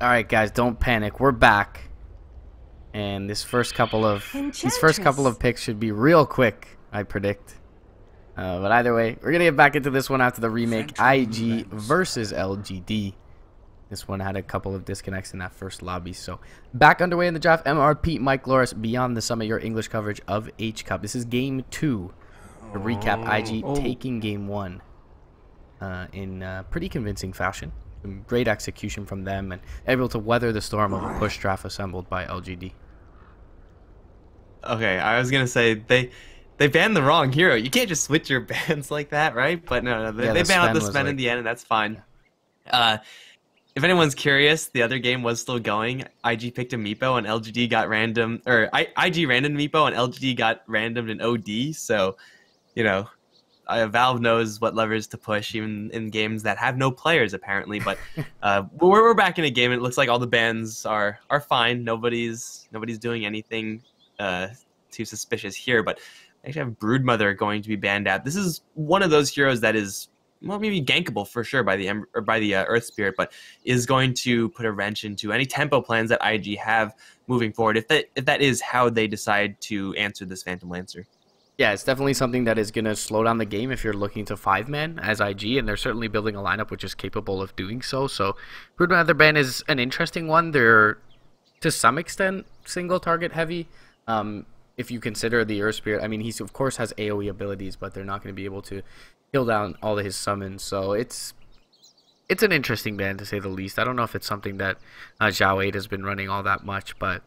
All right, guys, don't panic. We're back, and these first couple of picks should be real quick, I predict. But either way, we're gonna get back into this one after the remake. IG versus LGD. This one had a couple of disconnects in that first lobby. So back underway in the draft. MRP, Mikelorus, Beyond the Summit, your English coverage of H Cup. This is game 2. To recap, IG taking game 1 in pretty convincing fashion. Some great execution from them and able to weather the storm of a push draft assembled by LGD. Okay, I was gonna say they banned the wrong hero. You can't just switch your bans like that, right? But no, they banned out the Sven in the end, and that's fine. If anyone's curious, the other game was still going. IG picked a Meepo and LGD got random, or IG random Meepo and LGD got randomed in OD. So, you know, Valve knows what levers to push, even in games that have no players apparently. But we're back in a game, and it looks like all the bans are fine. Nobody's doing anything too suspicious here. But I actually have Broodmother going to be banned out. This is one of those heroes that is, well, maybe gankable for sure by the Earth Spirit, but is going to put a wrench into any tempo plans that IG have moving forward. If that is how they decide to answer this Phantom Lancer. Yeah, it's definitely something that is going to slow down the game if you're looking to 5-man as IG, and they're certainly building a lineup which is capable of doing so. So Broodmother ban is an interesting one. They're, to some extent, single target heavy. If you consider the Earth Spirit, I mean, he's of course has AoE abilities, but they're not going to be able to kill down all of his summons. So it's an interesting ban to say the least. I don't know if it's something that Zhao 8 has been running all that much, but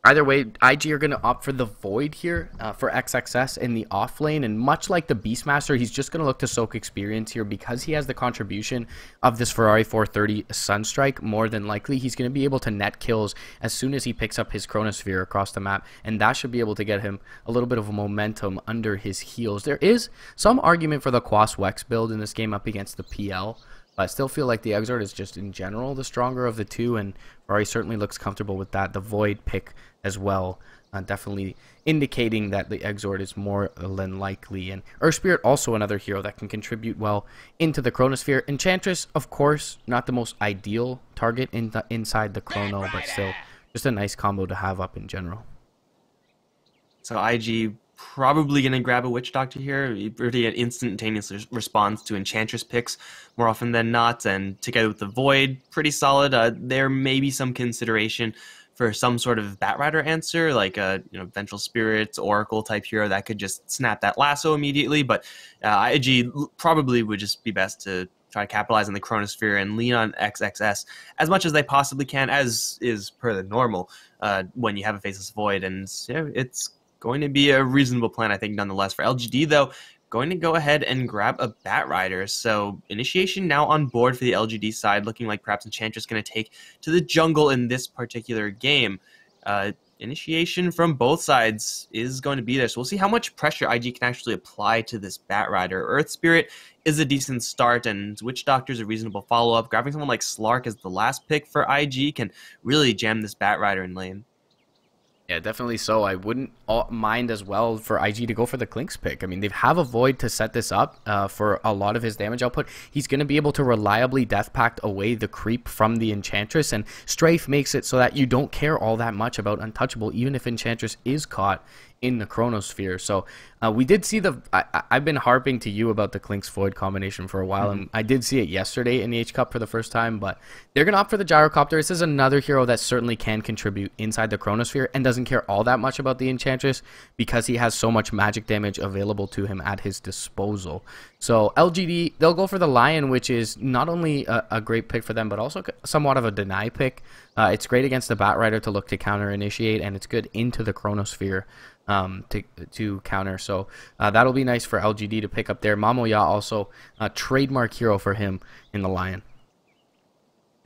either way, IG are going to opt for the Void here for XXS in the off lane, and much like the Beastmaster, he's just going to look to soak experience here because he has the contribution of this Ferrari 430 Sunstrike. More than likely, he's going to be able to net kills as soon as he picks up his Chronosphere across the map, and that should be able to get him a little bit of momentum under his heels. There is some argument for the Quas Wex build in this game up against the PL. I still feel like the Exort is just in general the stronger of the two, and Ferrari certainly looks comfortable with that. The Void pick as well, definitely indicating that the Exort is more than likely. And Earth Spirit also another hero that can contribute well into the Chronosphere. Enchantress, of course, not the most ideal target inside the Chrono, but still just a nice combo to have up in general. So IG probably going to grab a Witch Doctor here. Pretty an instantaneous response to Enchantress picks more often than not, and together with the Void, pretty solid. There may be some consideration for some sort of Batrider answer, like a Vengeful Spirits, Oracle type hero that could just snap that lasso immediately. But IG probably would just be best to try to capitalize on the Chronosphere and lean on XXS as much as they possibly can, as is per the normal when you have a Faceless Void. And it's going to be a reasonable plan, I think, nonetheless. For LGD, though, going to go ahead and grab a Batrider. So Initiation now on board for the LGD side, looking like perhaps Enchantress going to take to the jungle in this particular game. Initiation from both sides is going to be there, so we'll see how much pressure IG can actually apply to this Batrider. Earth Spirit is a decent start, and Witch Doctor is a reasonable follow-up. Grabbing someone like Slark as the last pick for IG can really jam this Batrider in lane. Yeah, definitely so. I wouldn't mind as well for IG to go for the Clinks pick. I mean, they have a Void to set this up for a lot of his damage output. He's going to be able to reliably Death Pact away the creep from the Enchantress, and Strafe makes it so that you don't care all that much about Untouchable, even if Enchantress is caught in the Chronosphere. So we did see the... I've been harping to you about the Clinks Void combination for a while, and I did see it yesterday in the H Cup for the first time, but they're going to opt for the Gyrocopter. This is another hero that certainly can contribute inside the Chronosphere and doesn't care all that much about the Enchantress because he has so much magic damage available to him at his disposal. So LGD, they'll go for the Lion, which is not only a great pick for them, but also somewhat of a deny pick. It's great against the Batrider to look to counter Initiate, and it's good into the Chronosphere to counter. So that'll be nice for LGD to pick up there. Mamoya also a trademark hero for him in the Lion.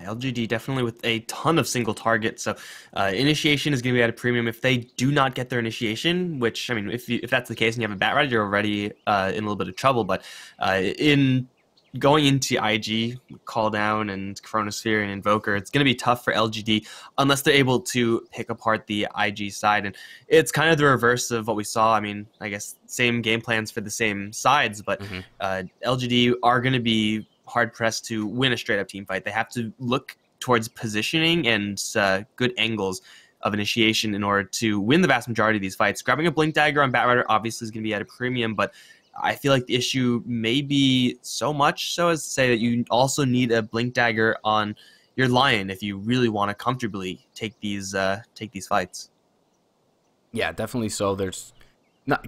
LGD definitely with a ton of single targets, so Initiation is going to be at a premium. If they do not get their Initiation, which, I mean, if that's the case and you have a Batrider, you're already in a little bit of trouble, but in going into IG, Call Down and Chronosphere and Invoker, it's going to be tough for LGD unless they're able to pick apart the IG side, and it's kind of the reverse of what we saw. I mean, I guess same game plans for the same sides, but LGD are going to be hard-pressed to win a straight-up team fight. They have to look towards positioning and good angles of initiation in order to win the vast majority of these fights. Grabbing a Blink Dagger on Batrider obviously is going to be at a premium, but I feel like the issue may be so much so as to say that you also need a Blink Dagger on your Lion if you really want to comfortably take these fights. Yeah, definitely so.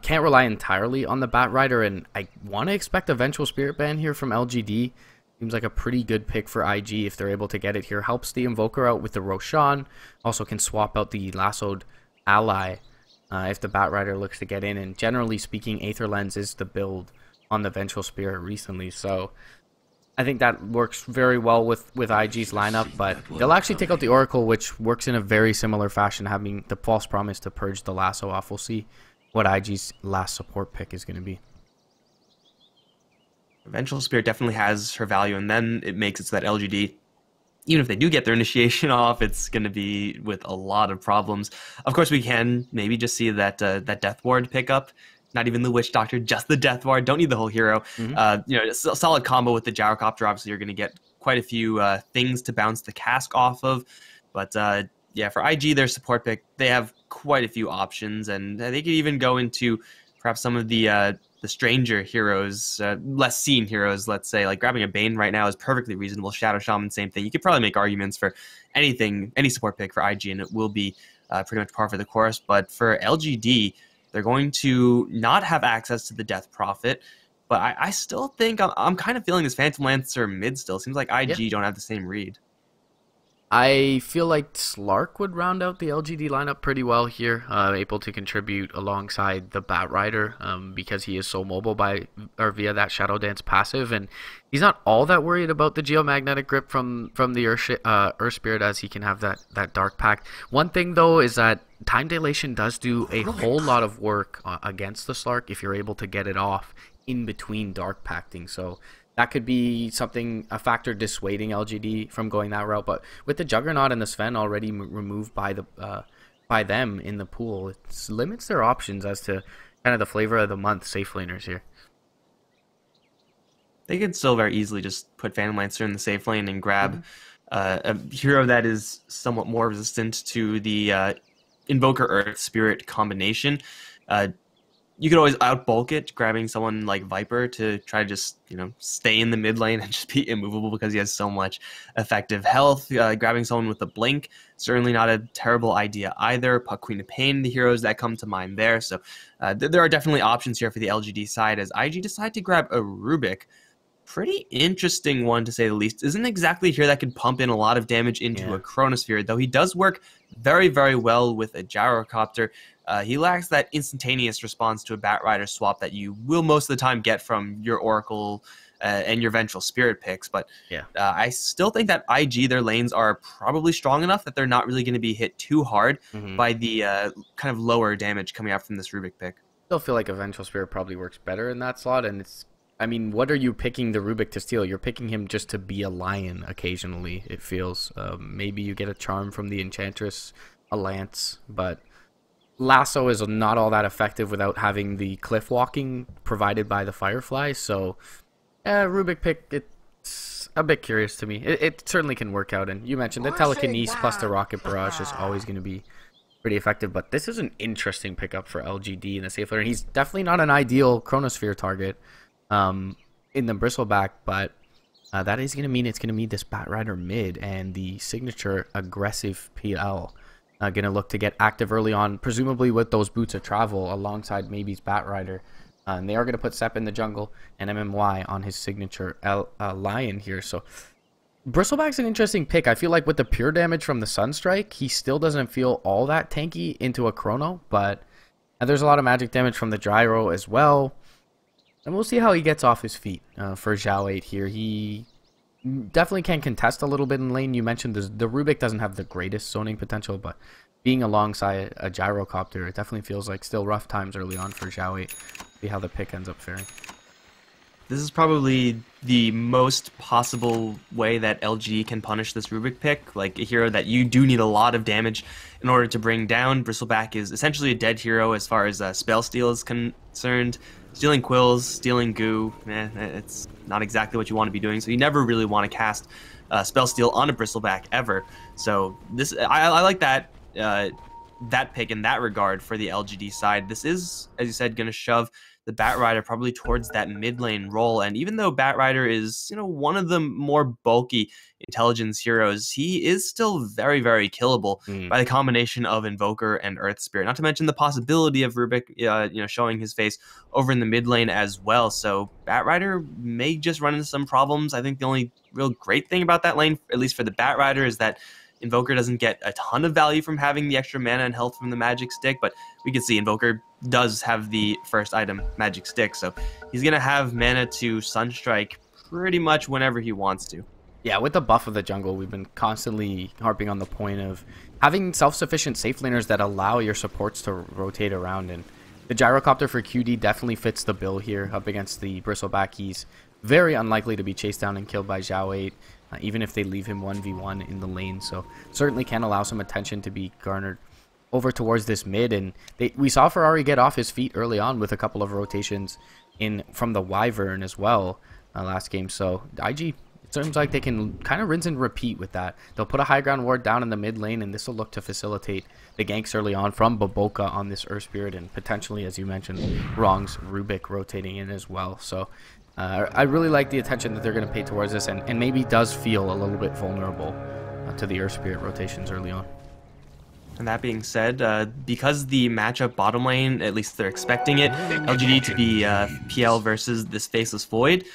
Can't rely entirely on the Batrider, and I want to expect eventual Spirit Band here from LGD. Seems like a pretty good pick for IG if they're able to get it here. Helps the Invoker out with the Roshan. Also can swap out the lassoed ally if the Batrider looks to get in. And generally speaking, Aether Lens is the build on the Vengeful Spirit recently. So I think that works very well with IG's lineup. But they'll actually take out the Oracle, which works in a very similar fashion, having the False Promise to purge the lasso off. We'll see what IG's last support pick is going to be. Vengeful Spirit definitely has her value, and then it makes it so that LGD, even if they do get their initiation off, it's going to be with a lot of problems. Of course, we can maybe just see that that Death Ward pick up. Not even the Witch Doctor, just the Death Ward. Don't need the whole hero. A solid combo with the Gyrocopter. Obviously, you're going to get quite a few things to bounce the cask off of. But yeah, for IG, their support pick, they have quite a few options, and they could even go into perhaps some of the stranger heroes, less seen heroes, let's say. Like grabbing a Bane right now is perfectly reasonable. Shadow Shaman, same thing. You could probably make arguments for anything, any support pick for IG, and it will be pretty much par for the course. But for LGD, they're going to not have access to the Death Prophet, but I still think I'm kind of feeling this Phantom Lancer mid still. Seems like IG don't have the same read. I feel like Slark would round out the LGD lineup pretty well here, able to contribute alongside the Batrider because he is so mobile via that Shadow Dance passive, and he's not all that worried about the Geomagnetic Grip from the Earth Spirit, as he can have that Dark Pact. One thing though is that Time Dilation does do a whole lot of work against the Slark if you're able to get it off in between Dark Pacting, so that could be a factor dissuading LGD from going that route. But with the Juggernaut and the Sven already removed by them in the pool, it limits their options as to kind of the flavor of the month safe laners here. They could still very easily just put Phantom Lancer in the safe lane and grab a hero that is somewhat more resistant to the Invoker Earth Spirit combination. You could always outbulk it, grabbing someone like Viper to try to just, stay in the mid lane and just be immovable because he has so much effective health. Grabbing someone with a Blink, certainly not a terrible idea either. Puck Queen of Pain, the heroes that come to mind there. So there are definitely options here for the LGD side as IG decide to grab a Rubik. Pretty interesting one, to say the least. Isn't exactly a hero that can pump in a lot of damage into a Chronosphere, though he does work very, very well with a Gyrocopter. He lacks that instantaneous response to a Batrider swap that you will most of the time get from your Oracle and your Vengeful Spirit picks. But I still think that IG, their lanes are probably strong enough that they're not really going to be hit too hard by the kind of lower damage coming out from this Rubik pick. Still feel like a Vengeful Spirit probably works better in that slot, and what are you picking the Rubik to steal? You're picking him just to be a Lion occasionally, it feels. Maybe you get a charm from the Enchantress, a Lance, but Lasso is not all that effective without having the cliff walking provided by the Firefly. So, Rubik pick, it's a bit curious to me. It certainly can work out, and you mentioned the Telekinesis plus the Rocket Barrage is always going to be pretty effective, but this is an interesting pickup for LGD in the safe lane. He's definitely not an ideal Chronosphere target in the Bristleback, but that is going to mean it's going to mean this Batrider mid and the signature aggressive PL going to look to get active early on, presumably with those Boots of Travel alongside maybe's Batrider. And they are going to put Sepp in the jungle and MMY on his signature Lion here. So Bristleback's an interesting pick. I feel like with the pure damage from the Sunstrike, he still doesn't feel all that tanky into a Chrono, but there's a lot of magic damage from the Gyro as well. And we'll see how he gets off his feet for Zhao 8 here. He definitely can contest a little bit in lane. You mentioned the Rubik doesn't have the greatest zoning potential, but being alongside a Gyrocopter, it definitely feels like still rough times early on for Zhao 8. See how the pick ends up faring. This is probably the most possible way that LG can punish this Rubik pick, like a hero that you do need a lot of damage in order to bring down. Bristleback is essentially a dead hero as far as spell steal is concerned. stealing quills, stealing goo, it's not exactly what you want to be doing. So you never really want to cast spell steal on a bristleback ever. So this I like that that pick in that regard for the LGD side. This is, as you said, going to shove the Batrider probably towards that mid lane role. And even though Batrider is, one of the more bulky intelligence heroes, he is still very, very killable by the combination of Invoker and Earth Spirit. Not to mention the possibility of Rubik, showing his face over in the mid lane as well. So Batrider may just run into some problems. I think the only real great thing about that lane, at least for the Batrider, is that Invoker doesn't get a ton of value from having the extra mana and health from the magic stick, but we can see Invoker does have the first item, magic stick, so he's going to have mana to Sunstrike pretty much whenever he wants to. Yeah, with the buff of the jungle, we've been constantly harping on the point of having self-sufficient safe laners that allow your supports to rotate around, and the Gyrocopter for QD definitely fits the bill here up against the Bristleback. He's very unlikely to be chased down and killed by Zhao 8. Even if they leave him 1v1 in the lane, so certainly can allow some attention to be garnered over towards this mid. And we saw Ferrari get off his feet early on with a couple of rotations in from the Wyvern as well last game. So IG, it seems like they can kind of rinse and repeat with that. They'll put a high ground ward down in the mid lane, and this will look to facilitate the ganks early on from Baboka on this Earth Spirit, and potentially, as you mentioned, Wrong's Rubik rotating in as well. So I really like the attention that they're going to pay towards this, and maybe does feel a little bit vulnerable to the Earth Spirit rotations early on. And that being said, because the matchup bottom lane, at least they're expecting it, LGD to be PL versus this Faceless Void,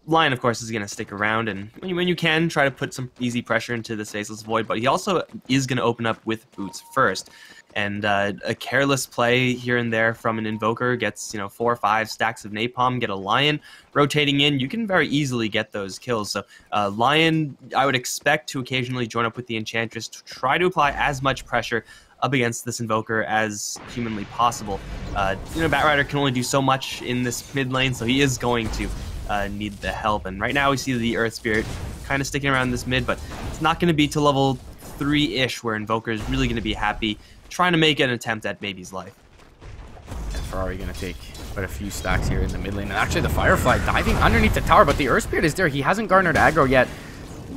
Lion, of course, is going to stick around, and when you can, try to put some easy pressure into this Faceless Void, but he also is going to open up with boots first. And a careless play here and there from an Invoker gets, 4 or 5 stacks of Napalm, get a Lion rotating in. You can very easily get those kills. So Lion, I would expect to occasionally join up with the Enchantress to try to apply as much pressure up against this Invoker as humanly possible. Batrider can only do so much in this mid lane, so he is going to need the help. And right now we see the Earth Spirit kind of sticking around this mid, but it's not going to be to level 3-ish where Invoker is really going to be happy trying to make an attempt at Baby's life. And Ferrari going to take quite a few stacks here in the mid lane. And actually the Firefly diving underneath the tower, but the Earth Spirit is there. He hasn't garnered aggro yet.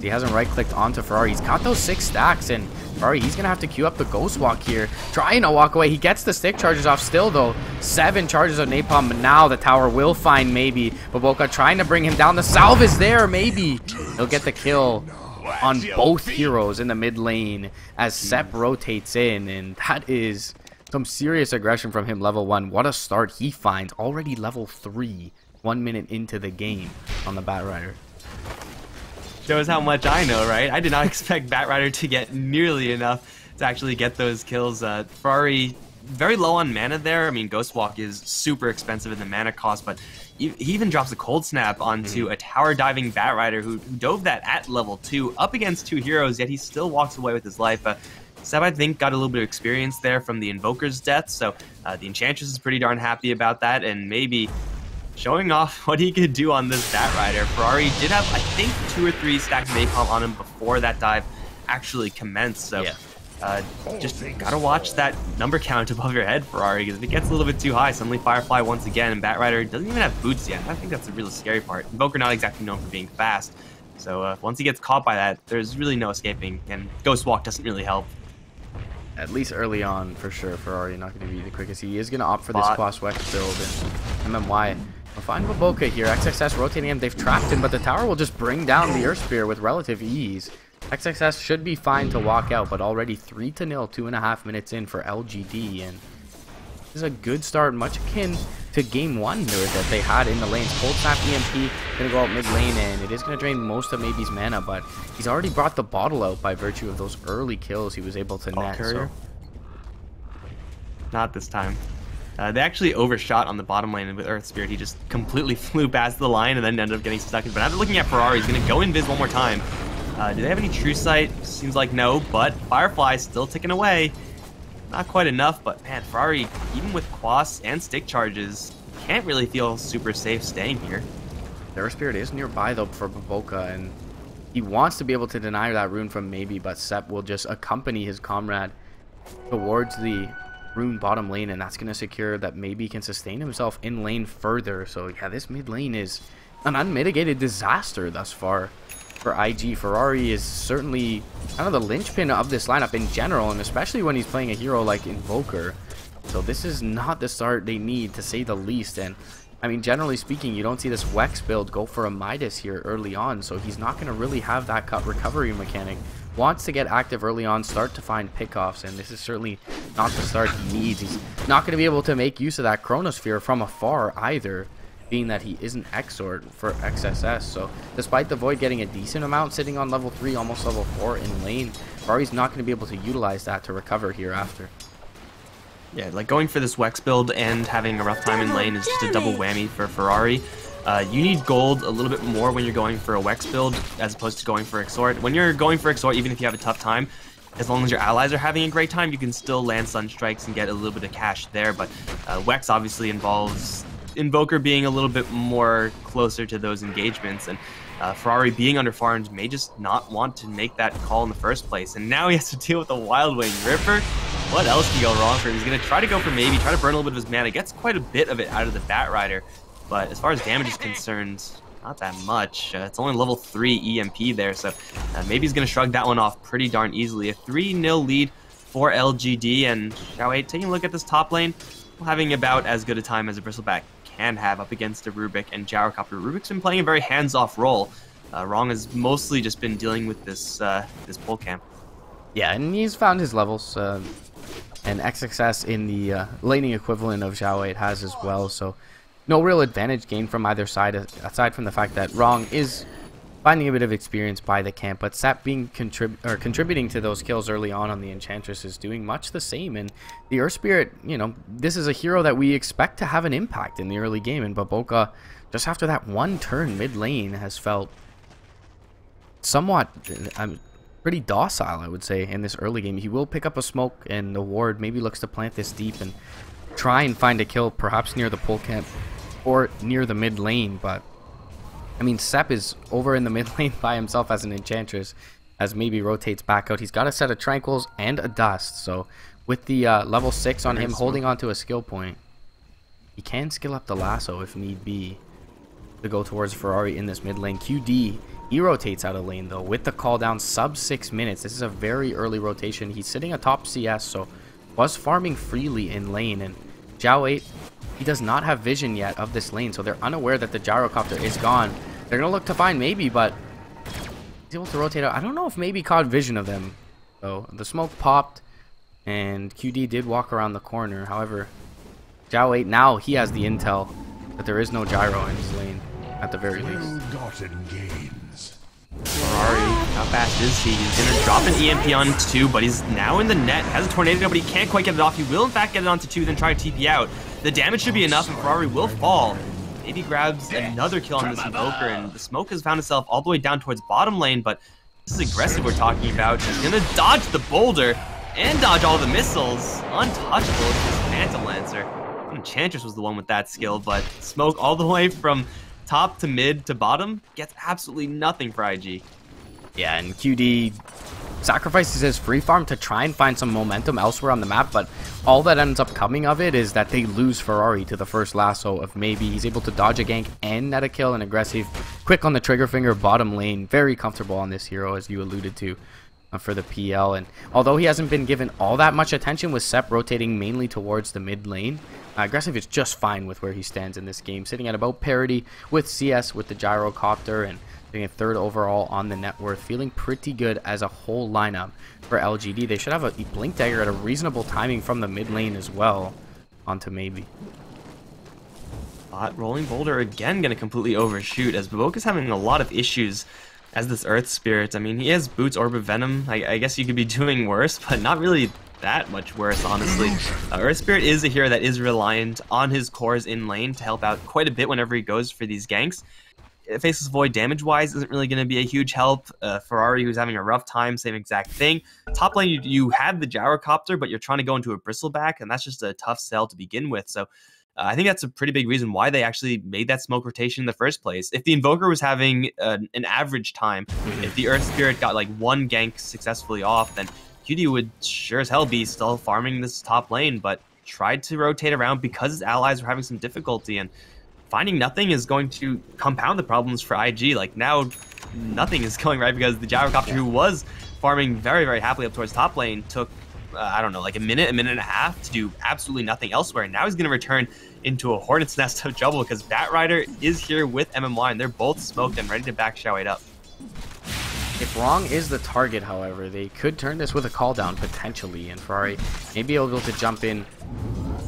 He hasn't right-clicked onto Ferrari. He's got those 6 stacks, and Ferrari, he's going to have to queue up the Ghost Walk here. Trying to walk away. He gets the stick charges off still, though. 7 charges of Napalm, but now the tower will find Maybe. Baboka trying to bring him down. The salve is there, Maybe. He'll get the kill on both heroes in the mid lane as Sepp rotates in, and that is some serious aggression from him. Level 1. What a start he finds. Already level 3, 1 minute into the game on the Batrider. Shows how much I know, right? I did not expect Batrider to get nearly enough to actually get those kills. Ferrari very low on mana there. I mean, Ghost Walk is super expensive in the mana cost, but he even drops a Cold Snap onto a tower diving Batrider who dove that at level 2 up against 2 heroes, yet he still walks away with his life. Seb, I think, got a little bit of experience there from the Invoker's death, so the Enchantress is pretty darn happy about that, and maybe showing off what he could do on this Batrider. Ferrari did have, I think, 2 or 3 stacks of Napalm on him before that dive actually commenced, so just gotta watch that number count above your head, Ferrari, because if it gets a little bit too high, suddenly Firefly once again, and Batrider doesn't even have boots yet. I think that's the really scary part. Invoker not exactly known for being fast, so once he gets caught by that, there's really no escaping, and Ghost Walk doesn't really help. At least early on, for sure, Ferrari not going to be the quickest. He is going to opt for this Quaswex build, and MMY will find Baboka here. XXS rotating him. They've trapped him, but the tower will just bring down the Earth Spear with relative ease. XXS should be fine to walk out, but already 3-0, 2.5 minutes in for LGD, and this is a good start, much akin to game 1 that they had in the lanes. Cold Snap EMP going to go out mid lane, and it is going to drain most of Maybe's mana, but he's already brought the bottle out by virtue of those early kills he was able to net. So. Not this time. They actually overshot on the bottom lane with Earth Spirit. He just completely flew past the line and then ended up getting stuck. But after looking at Ferrari, he's going to go invis one more time. Do they have any True Sight? Seems like no, but Firefly still ticking away. Not quite enough, but man, Ferrari, even with Quas and stick charges, can't really feel super safe staying here. The Earth Spirit is nearby though for Baboka, and he wants to be able to deny that rune from Maybe, but Sepp will just accompany his comrade towards the rune bottom lane, and that's going to secure that maybe he can sustain himself in lane further. So yeah, this mid lane is an unmitigated disaster thus far for IG. Ferrari is certainly kind of the linchpin of this lineup in general, and especially when he's playing a hero like Invoker. So this is not the start they need, to say the least. And I mean, generally speaking, you don't see this Wex build go for a Midas here early on, so he's not going to really have that cut recovery mechanic. Wants to get active early on, start to find pickoffs, and this is certainly not the start he needs. He's not going to be able to make use of that Chronosphere from afar either, being that he isn't Exort for XSS. So despite the Void getting a decent amount sitting on level 3, almost level 4 in lane, Ferrari's not going to be able to utilize that to recover here after. Yeah, like going for this Wex build and having a rough time in lane is just a double whammy for Ferrari. You need gold a little bit more when you're going for a Wex build as opposed to going for Exort. When you're going for Exort, even if you have a tough time, as long as your allies are having a great time, you can still land Sunstrikes and get a little bit of cash there. But Wex obviously involves Invoker being a little bit more closer to those engagements, and Ferrari being underfarmed may just not want to make that call in the first place. And now he has to deal with a Wild Wing Ripper. What else can go wrong for him? He's going to try to go for maybe, try to burn a little bit of his mana. Gets quite a bit of it out of the Bat Rider. But as far as damage is concerned, not that much. It's only level 3 EMP there, so maybe he's going to shrug that one off pretty darn easily. A 3-0 lead for LGD, and Xiao8 taking a look at this top lane, having about as good a time as a Bristleback can have up against a Rubik and Gyrocopter. Rubik's been playing a very hands-off role. Rong has mostly just been dealing with this this pull camp. Yeah, and he's found his levels, and XXS in the laning equivalent of Xiao8 has as well, so no real advantage gained from either side, aside from the fact that Rong is finding a bit of experience by the camp, but Sap being contributing to those kills early on the Enchantress is doing much the same. And the Earth Spirit, you know, this is a hero that we expect to have an impact in the early game, and Baboka, just after that one turn mid lane, has felt somewhat pretty docile, I would say, in this early game. He will pick up a smoke, and the ward maybe looks to plant this deep and try and find a kill, perhaps near the pole camp or near the mid lane. But I mean, Sep is over in the mid lane by himself as an Enchantress, as maybe rotates back out. He's got a set of Tranquils and a Dust, so with the level 6 on him holding onto a skill point, he can skill up the lasso if need be to go towards Ferrari in this mid lane. QD, he rotates out of lane though with the call down, sub 6 minutes. This is a very early rotation. He's sitting atop CS, so was farming freely in lane, and Xiao8, he does not have vision yet of this lane, so they're unaware that the Gyrocopter is gone. They're going to look to find maybe, but he's able to rotate out. I don't know if maybe caught vision of them. So the smoke popped, and QD did walk around the corner. However, Xiao8, now he has the intel that there is no Gyro in his lane, at the very least. Ferrari, how fast is he? He's going to drop an EMP on 2, but he's now in the net. Has a Tornado, but he can't quite get it off. He will, in fact, get it onto 2, then try to TP out. The damage should be enough, and Ferrari will fall. Maybe grabs another kill on this Invoker, and the smoke has found itself all the way down towards bottom lane, but this is aggressive we're talking about. He's going to dodge the boulder and dodge all the missiles. Untouchable with this Phantom Lancer. Enchantress was the one with that skill, but smoke all the way from top to mid to bottom gets absolutely nothing for IG. Yeah, and QD sacrifices his free farm to try and find some momentum elsewhere on the map, but all that ends up coming of it is that they lose Ferrari to the first lasso of maybe. He's able to dodge a gank and net a kill, and aggressive, quick on the trigger finger, bottom lane, very comfortable on this hero, as you alluded to, for the PL. And although he hasn't been given all that much attention, with Sep rotating mainly towards the mid lane, aggressive is just fine with where he stands in this game, sitting at about parity with CS with the Gyrocopter, and getting a 3rd overall on the net worth, feeling pretty good as a whole lineup for LGD. They should have a Blink Dagger at a reasonable timing from the mid lane as well, onto maybe. Rolling Boulder again going to completely overshoot, as Baboka's having a lot of issues as this Earth Spirit. I mean, he has Boots, Orb of Venom. I guess you could be doing worse, but not really that much worse, honestly. Earth Spirit is a hero that is reliant on his cores in lane to help out quite a bit whenever he goes for these ganks. Faceless Void damage-wise isn't really going to be a huge help. Ferrari, who's having a rough time, same exact thing. Top lane, you have the Gyrocopter, but you're trying to go into a Bristleback, and that's just a tough sell to begin with. So I think that's a pretty big reason why they actually made that smoke rotation in the first place. If the Invoker was having an average time, if the Earth Spirit got like 1 gank successfully off, then QD would sure as hell be still farming this top lane, but tried to rotate around because his allies were having some difficulty, and finding nothing is going to compound the problems for IG. Like, now nothing is going right because the gyrocopter, who was farming very, very happily up towards top lane, took I don't know, like a minute and a half to do absolutely nothing elsewhere. And now he's going to return into a hornet's nest of trouble because Batrider is here with MMY, and they're both smoked and ready to back Xiao8 up. If wrong is the target, however, they could turn this with a call down potentially, and Ferrari may be able to jump in.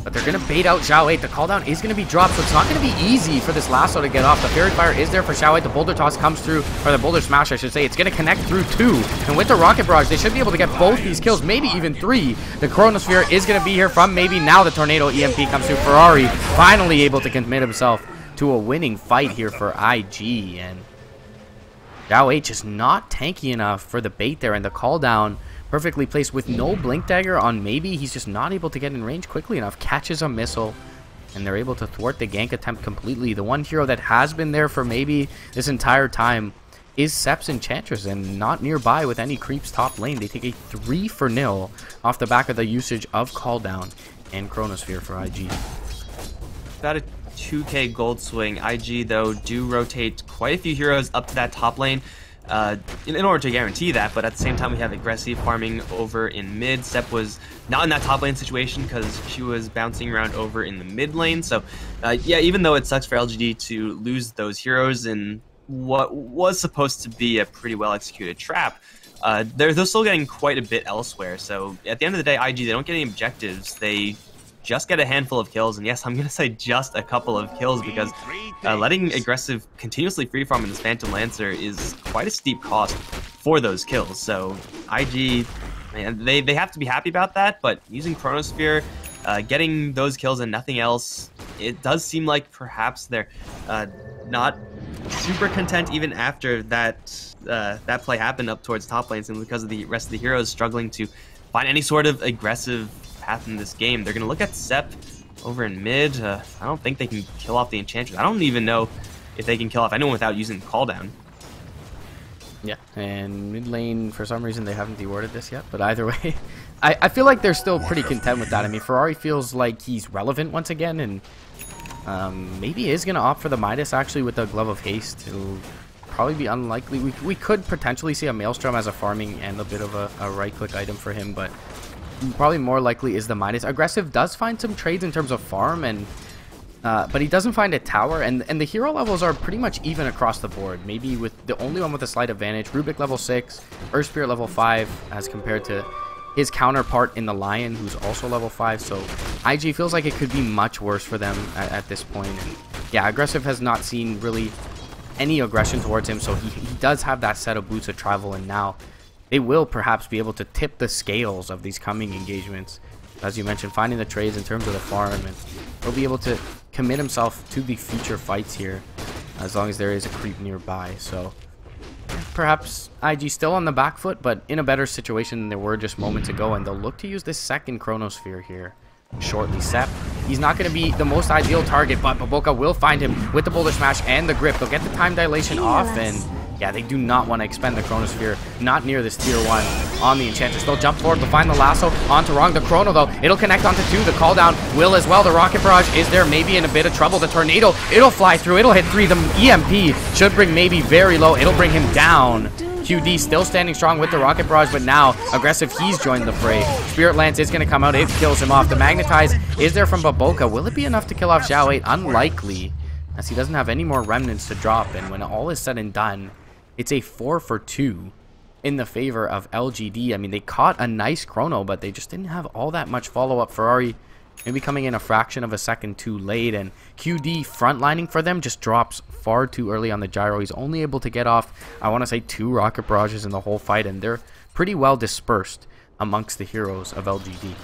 But they're going to bait out Xiao8. The call down is going to be dropped, so it's not going to be easy for this lasso to get off. The Fairy Fire is there for Xiao8. The Boulder Toss comes through, or the Boulder Smash, I should say. It's going to connect through 2. And with the Rocket Barrage, they should be able to get both these kills, maybe even 3. The Chronosphere is going to be here from maybe now. The Tornado EMP comes through. Ferrari finally able to commit himself to a winning fight here for IG. And Xiao8 just not tanky enough for the bait there, and the call down perfectly placed with no Blink Dagger on maybe. He's just not able to get in range quickly enough. Catches a missile, and they're able to thwart the gank attempt completely. The one hero that has been there for maybe this entire time is Sep's Enchantress, and not nearby with any creeps top lane. They take a 3-0 off the back of the usage of call down and Chronosphere for IG. About a 2k gold swing. IG, though, do rotate quite a few heroes up to that top lane in order to guarantee that, but at the same time we have aggressive farming over in mid. Sep was not in that top lane situation because she was bouncing around over in the mid lane, so yeah, even though it sucks for LGD to lose those heroes in what was supposed to be a pretty well executed trap, they're still getting quite a bit elsewhere. So at the end of the day, IG, they don't get any objectives, they just get a handful of kills. And yes, I'm gonna say just a couple of kills, because letting aggressive continuously free farm in this Phantom Lancer is quite a steep cost for those kills. So IG, man, they have to be happy about that, but using Chronosphere, getting those kills and nothing else, it does seem like perhaps they're not super content even after that that play happened up towards top lane, simply because of the rest of the heroes struggling to find any sort of aggressive path in this game. They're going to look at Sep over in mid. I don't think they can kill off the Enchantress. I don't even know if they can kill off anyone without using call down. Yeah, and mid lane, for some reason, they haven't dewarded this yet. But either way, I feel like they're still pretty content with that. I mean, Ferrari feels like he's relevant once again, and maybe is going to opt for the Midas, actually, with the Glove of Haste. It'll probably be unlikely. We could potentially see a Maelstrom as a farming and a bit of a right-click item for him, but probably more likely is the Midas. Aggressive does find some trades in terms of farm, and but he doesn't find a tower, and the hero levels are pretty much even across the board. Maybe with the only one with a slight advantage, Rubik level 6, Earth Spirit level 5, as compared to his counterpart in the Lion, who's also level 5. So IG feels like it could be much worse for them at this point. And yeah, Aggressive has not seen really any aggression towards him, so he does have that set of boots of travel, and now they will perhaps be able to tip the scales of these coming engagements. As you mentioned, finding the trades in terms of the farm, and he'll be able to commit himself to the future fights here as long as there is a creep nearby. So perhaps IG still on the back foot, but in a better situation than they were just moments ago, and they'll look to use this second Chronosphere here shortly. Sep, he's not going to be the most ideal target, but Baboka will find him with the Boulder Smash and the Grip. They'll get the time dilation off, and yeah, they do not want to expend the Chronosphere, not near this tier 1 on the Enchantress. They'll jump forward, they'll find the lasso onto Wrong. The Chrono, though, it'll connect onto 2. The call down will as well. The Rocket Barrage is there, maybe in a bit of trouble. The Tornado, it'll fly through, it'll hit 3. The EMP should bring maybe very low. It'll bring him down. QD still standing strong with the Rocket Barrage, but now Aggressive, he's joined the fray. Spirit Lance is going to come out, it kills him off. The Magnetize is there from Baboka. Will it be enough to kill off Xiao8? Unlikely, as he doesn't have any more remnants to drop, and when all is said and done, it's a 4-for-2 in the favor of LGD. I mean, they caught a nice Chrono, but they just didn't have all that much follow-up. Ferrari maybe coming in a fraction of a second too late, and QD frontlining for them just drops far too early on the gyro. He's only able to get off, I want to say, 2 rocket barrages in the whole fight, and they're pretty well dispersed amongst the heroes of LGD.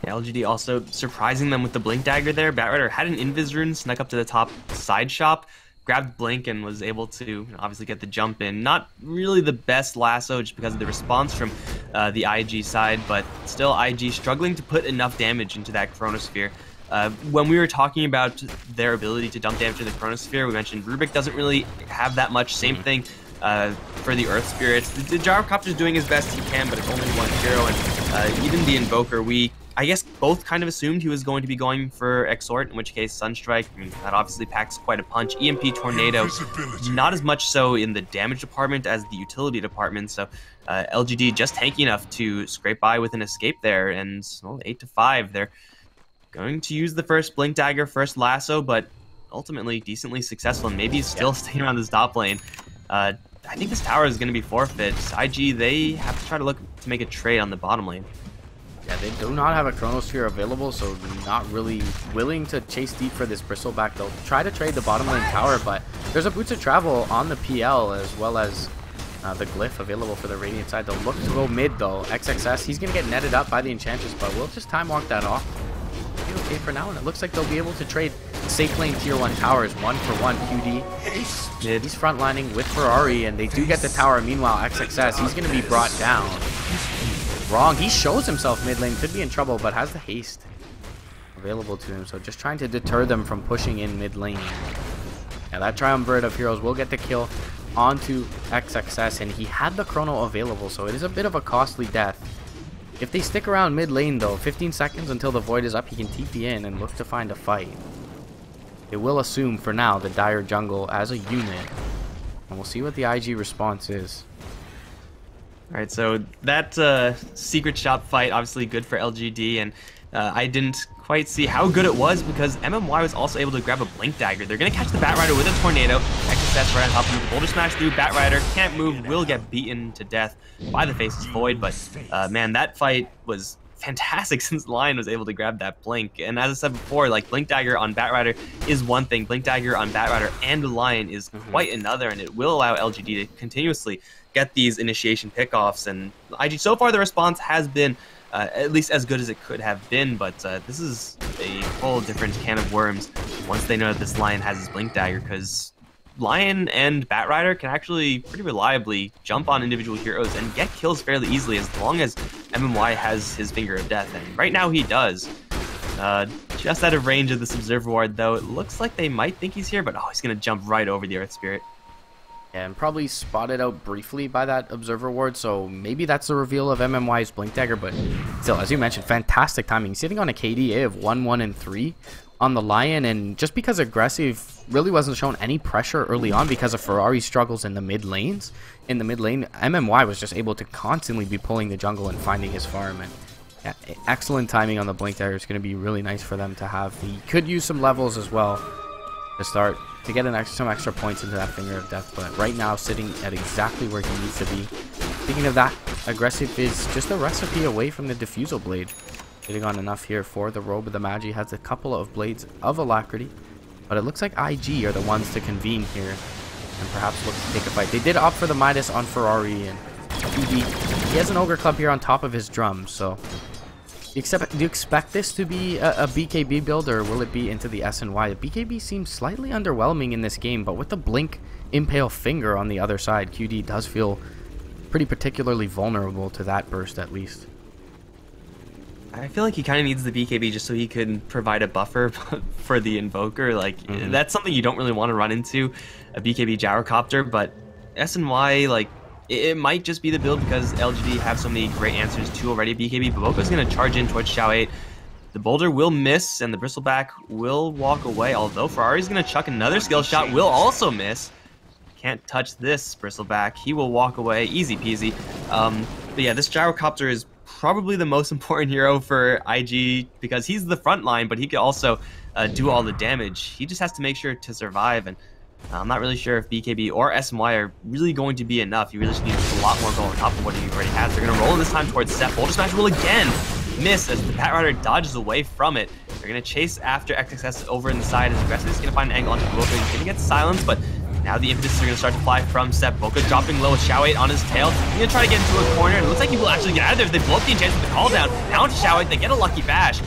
Yeah, LGD also surprising them with the Blink Dagger there. Batrider had an Invis Rune, snuck up to the top side shop, grabbed Blink, and was able to obviously get the jump in. Not really the best lasso just because of the response from the IG side, but still IG struggling to put enough damage into that Chronosphere. When we were talking about their ability to dump damage to the Chronosphere, we mentioned Rubik doesn't really have that much. Same thing for the Earth Spirits. The Gyrocopter's doing his best he can, but it's only one hero, and even the Invoker, I guess both kind of assumed he was going to be going for Exhort, in which case Sunstrike, I mean, that obviously packs quite a punch. EMP Tornado, not as much so in the damage department as the utility department, so LGD just tanky enough to scrape by with an escape there, and well, 8-5. They're going to use the first Blink Dagger, first Lasso, but ultimately decently successful, and maybe still staying around this top lane. I think this tower is going to be forfeit. IG, they have to try to look to make a trade on the bottom lane. Yeah, they do not have a Chronosphere available, so not really willing to chase deep for this Bristleback. They'll try to trade the bottom lane tower, but there's a Boots of Travel on the PL as well as the Glyph available for the Radiant side. They'll look to go mid though. XXS, he's going to get netted up by the Enchantress, but we'll just time walk that off. Be okay for now, and it looks like they'll be able to trade safe lane tier 1 towers 1-for-1. QD mid, he's frontlining with Ferrari, and they do get the tower. Meanwhile, XXS, he's going to be brought down. Wrong, he shows himself mid lane, could be in trouble, but has the haste available to him, so just trying to deter them from pushing in mid lane. Yeah, that Triumvirate of Heroes will get the kill onto XXS, and he had the Chrono available, so it is a bit of a costly death. If they stick around mid lane though, 15 seconds until the Void is up, he can TP in and look to find a fight. It will assume for now the Dire jungle as a unit, and we'll see what the IG response is. Alright, so that secret shop fight, obviously good for LGD, and I didn't quite see how good it was because MMY was also able to grab a Blink Dagger. They're going to catch the Batrider with a Tornado. XSS right on top of him. Boulder Smash through. Batrider can't move, will get beaten to death by the Faceless Void, but man, that fight was fantastic since Lion was able to grab that Blink. And as I said before, like, Blink Dagger on Batrider is one thing. Blink Dagger on Batrider and Lion is quite another, and it will allow LGD to continuously get these initiation pickoffs. And IG, so far the response has been at least as good as it could have been, but this is a whole different can of worms once they know that this Lion has his Blink Dagger, because Lion and Batrider can actually pretty reliably jump on individual heroes and get kills fairly easily as long as MMY has his Finger of Death, and right now he does. Just out of range of this Observer Ward though, it looks like they might think he's here, but oh, he's going to jump right over the Earth Spirit. And probably spotted out briefly by that Observer Ward, so maybe that's the reveal of MMY's Blink Dagger, but still, as you mentioned, fantastic timing. Sitting on a KDA of 1, 1, and 3 on the Lion, and just because Aggressive really wasn't shown any pressure early on because of Ferrari's struggles in the mid lanes. In the mid lane, MMY was just able to constantly be pulling the jungle and finding his farm, and yeah, excellent timing on the Blink Dagger. It's going to be really nice for them to have. He could use some levels as well to start to get some extra points into that Finger of Death, but right now sitting at exactly where he needs to be. Speaking of that, Aggressive is just a recipe away from the Diffusal Blade. Getting on enough here for the Robe of the Magi. Has a couple of Blades of Alacrity, but it looks like IG are the ones to convene here and perhaps look to take a fight. They did opt for the Midas on Ferrari, and he has an Ogre Club here on top of his drum, so do you expect this to be a BKB build, or will it be into the SNY? The BKB seems slightly underwhelming in this game, but with the Blink Impale Finger on the other side, QD does feel pretty particularly vulnerable to that burst at least. I feel like he kind of needs the BKB just so he can provide a buffer for the Invoker. Like, that's something you don't really want to run into, a BKB Gyrocopter, but SNY, like, it might just be the build because LGD have so many great answers to already BKB. Baboko's going to charge in towards Xiao 8. The Boulder will miss, and the Bristleback will walk away, although Ferrari's going to chuck another skill shot, will also miss. Can't touch this Bristleback. He will walk away, easy peasy. But yeah, this Gyrocopter is probably the most important hero for IG because he's the front line, but he could also do all the damage. He just has to make sure to survive, and I'm not really sure if BKB or SMY are really going to be enough. He really just needs a lot more gold on top of what he already has. They're going to roll in this time towards Seth. Boulder Smash will again miss as the Batrider dodges away from it. They're going to chase after XXS over in the side as Aggressive is going to find an angle onto Boca. He's going to get silenced, but now the Impetus are going to start to fly from Seth. Boca dropping low with Xiao 8 on his tail. He's going to try to get into a corner, and it looks like he will actually get out of there. They blow up the enchantment with the call down. Now into Xiao 8, they get a lucky bash.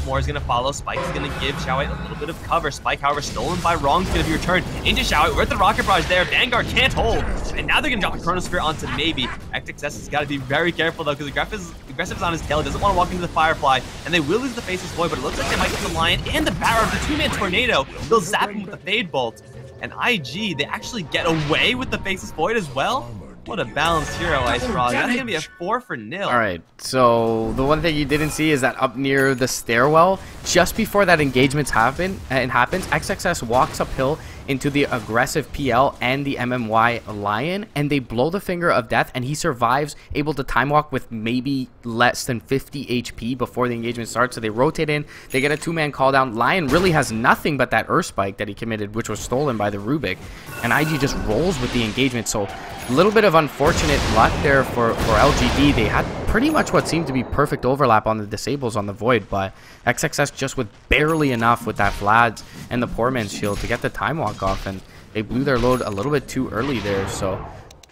More is going to follow. Spike is going to give Xiao 8 a little bit of cover. Spike, however, stolen by Wrong, is going to be returned into Xiao 8. We're at the Rocket Barrage there. Vanguard can't hold. And now they're going to drop a Chronosphere onto Maybe. XXS has got to be very careful, though, because Aggressive is on his tail. He doesn't want to walk into the Firefly. And they will lose the Faceless Void, but it looks like they might get the Lion and the Barrow of the two-man Tornado. They'll zap him with the Fade Bolt. And IG, they actually get away with the Faceless Void as well. What a balanced hero, Ice Frog. That's going to be a 4-0. Alright, so the one thing you didn't see is that up near the stairwell, just before that engagement happens, XXS walks uphill into the aggressive PL and the MMY Lion, and they blow the Finger of Death, and he survives, able to time walk with maybe less than 50 HP before the engagement starts. So they rotate in, they get a 2-man call down. Lion really has nothing but that Earth Spike that he committed, which was stolen by the Rubik, and IG just rolls with the engagement. So a little bit of unfortunate luck there for LGD. They had pretty much what seemed to be perfect overlap on the disables on the Void, but XXS just with barely enough with that Vlad's and the Poor Man's Shield to get the time walk off, and they blew their load a little bit too early there. So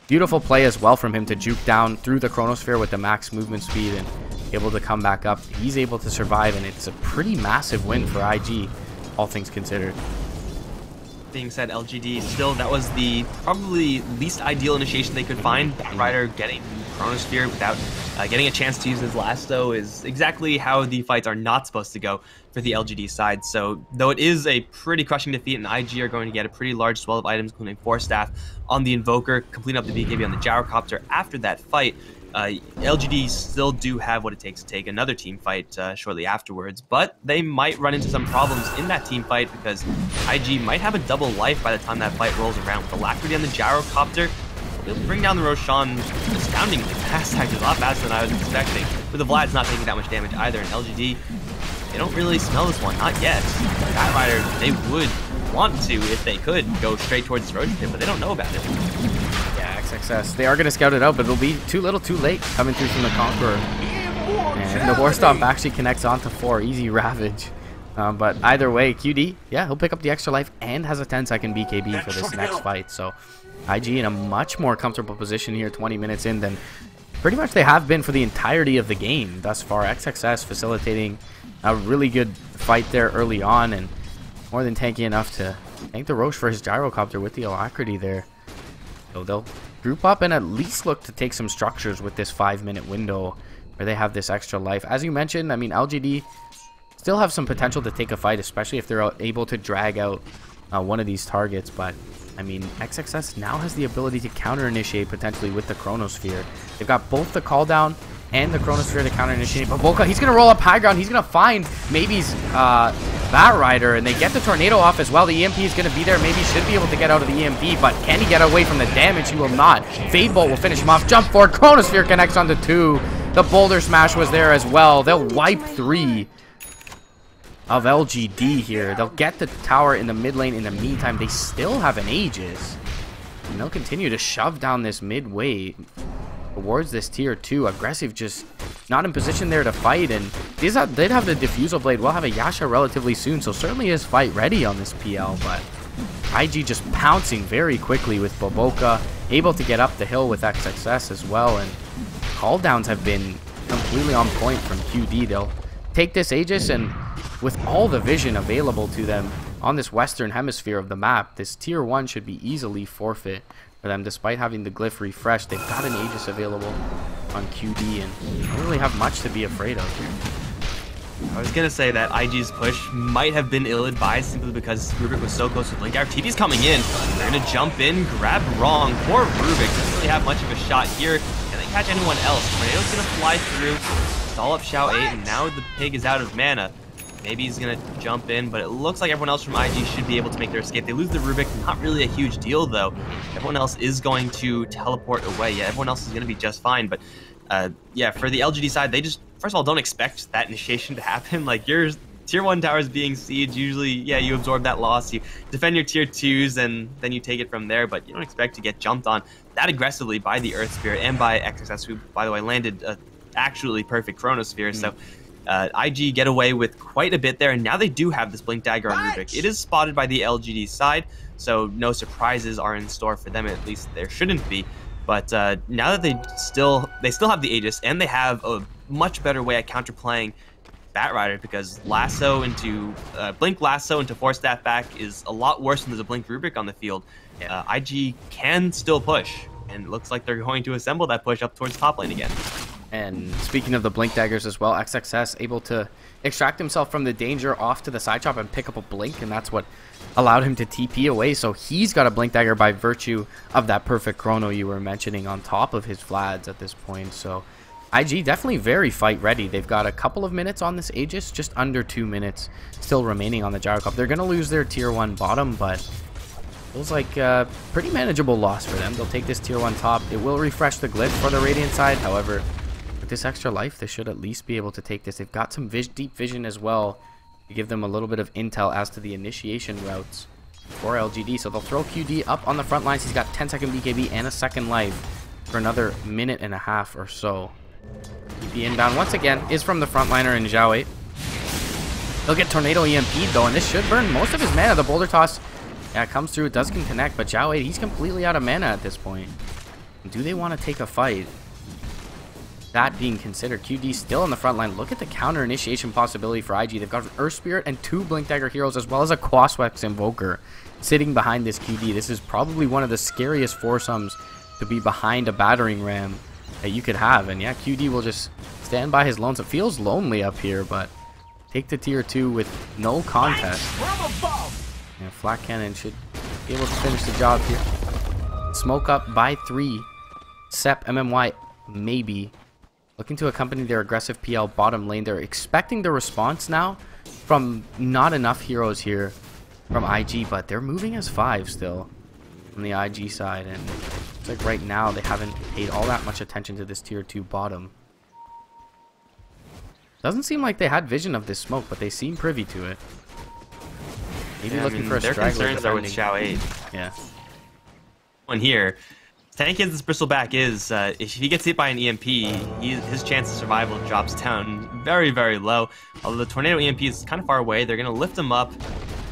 beautiful play as well from him to juke down through the Chronosphere with the max movement speed and able to come back up. He's able to survive, and it's a pretty massive win for IG, all things considered. Being said, LGD still, that was the probably least ideal initiation they could find. Batrider getting Chronosphere without getting a chance to use his Lasso is exactly how the fights are not supposed to go for the LGD side. So though it is a pretty crushing defeat, and IG are going to get a pretty large swell of items, including 4 staff on the Invoker, completing up the BKB on the Gyrocopter after that fight, LGD still do have what it takes to take another team fight shortly afterwards, but they might run into some problems in that team fight because IG might have a double life by the time that fight rolls around. With Alacrity on the Gyrocopter, he'll bring down the Roshan astoundingly fast, actually a lot faster than I was expecting. But the Vlad's not taking that much damage either, and LGD, they don't really smell this one, not yet. Batrider, they would want to, if they could, go straight towards the Trojan Pit, but they don't know about it. XXS. They are going to scout it out, but it'll be too little too late coming through from the Conqueror. And the War Stomp actually connects onto 4. Easy Ravage. But either way, QD, yeah, he'll pick up the extra life and has a 10-second BKB for this next fight. So IG in a much more comfortable position here 20 minutes in than pretty much they have been for the entirety of the game thus far. XXS facilitating a really good fight there early on, and more than tanky enough to thank the Roche for his Gyrocopter with the Alacrity there. So they'll group up and at least look to take some structures with this 5-minute window where they have this extra life. As you mentioned, I mean, LGD still have some potential to take a fight, especially if they're able to drag out one of these targets. But, I mean, XXS now has the ability to counter-initiate potentially with the Chronosphere. They've got both the call down and the Chronosphere to counter-initiate. But Boca, he's going to roll up high ground. He's going to find maybe's Batrider, and they get the Tornado off as well. The EMP is going to be there. Maybe should be able to get out of the EMP, but can he get away from the damage? He will not. Fade Bolt will finish him off. Jump forward. Chronosphere connects onto 2. The Boulder Smash was there as well. They'll wipe 3 of LGD here. They'll get the tower in the mid lane. In the meantime, they still have an Aegis, and they'll continue to shove down this midway towards this tier 2. Aggressive just not in position there to fight, and they'd have the Diffusal Blade. We'll have a Yasha relatively soon, so certainly is fight ready on this PL, but IG just pouncing very quickly with Boboka, able to get up the hill with XXS as well, and call downs have been completely on point from QD. They'll take this Aegis, and with all the vision available to them on this western hemisphere of the map, this tier 1 should be easily forfeit for them. Despite having the glyph refreshed, they've got an Aegis available on QD, and don't really have much to be afraid of here. I was going to say that IG's push might have been ill-advised simply because Rubik was so close to Blink. Our TP's coming in. They're going to jump in, grab wrong. Poor Rubik doesn't really have much of a shot here. Can they catch anyone else? Tornado's going to fly through, stall up Shao 8, and now the pig is out of mana. Maybe he's going to jump in, but it looks like everyone else from IG should be able to make their escape. They lose the Rubik. Not really a huge deal, though. Everyone else is going to teleport away. Yeah, everyone else is going to be just fine. But, yeah, for the LGD side, they just, first of all, don't expect that initiation to happen. Like, your tier 1 towers being sieged, usually, yeah, you absorb that loss. You defend your tier 2s, and then you take it from there. But you don't expect to get jumped on that aggressively by the Earth Spirit and by XXS, who, by the way, landed a actually perfect Chronosphere. So IG get away with quite a bit there, and now they do have this Blink Dagger on Rubik. It is spotted by the LGD side, so no surprises are in store for them, at least there shouldn't be. But now that they still have the Aegis, and they have a much better way at counterplaying Batrider, because Lasso into Blink Lasso into 4-staff back is a lot worse when there's a Blink Rubik on the field. IG can still push, and it looks like they're going to assemble that push up towards top lane again. And speaking of the blink daggers as well, XXS able to extract himself from the danger off to the side chop and pick up a blink, and that's what allowed him to TP away. So he's got a blink dagger by virtue of that perfect chrono you were mentioning on top of his Vlads at this point. So IG definitely very fight ready. They've got a couple of minutes on this Aegis, just under 2 minutes still remaining on the Gyro Cup. They're going to lose their tier 1 bottom, but feels like a pretty manageable loss for them. They'll take this tier 1 top. It will refresh the glyph for the Radiant side. However, with this extra life, they should at least be able to take this. They've got some deep vision as well to give them a little bit of intel as to the initiation routes for LGD. So they'll throw QD up on the front lines. He's got 10-second BKB and a second life for another minute and a half or so. TP inbound once again is from the frontliner in Zhao 8. He'll get Tornado EMP'd though, and this should burn most of his mana. The Boulder Toss, yeah, it comes through. It does connect, but Zhao 8, he's completely out of mana at this point. Do they want to take a fight? That being considered, QD still in the front line. Look at the counter initiation possibility for IG. They've got an Earth Spirit and 2 Blink Dagger heroes, as well as a Quaswex Invoker sitting behind this QD. This is probably one of the scariest foursomes to be behind a battering ram that you could have. And yeah, QD will just stand by his lonesome. It feels lonely up here, but take the tier 2 with no contest. Yeah, Flat Cannon should be able to finish the job here. Smoke up by 3. Sep, MMY, maybe. Looking to accompany their aggressive PL bottom lane. They're expecting the response now from not enough heroes here from IG, but they're moving as 5 still on the IG side. And it's like right now they haven't paid all that much attention to this tier 2 bottom. Doesn't seem like they had vision of this smoke, but they seem privy to it. Maybe looking for a their straggler. Concerns are with Zhao 8. Yeah. One here. Tank is this Bristleback is, if he gets hit by an EMP, his chance of survival drops down very, very low. Although the Tornado EMP is kind of far away, they're going to lift him up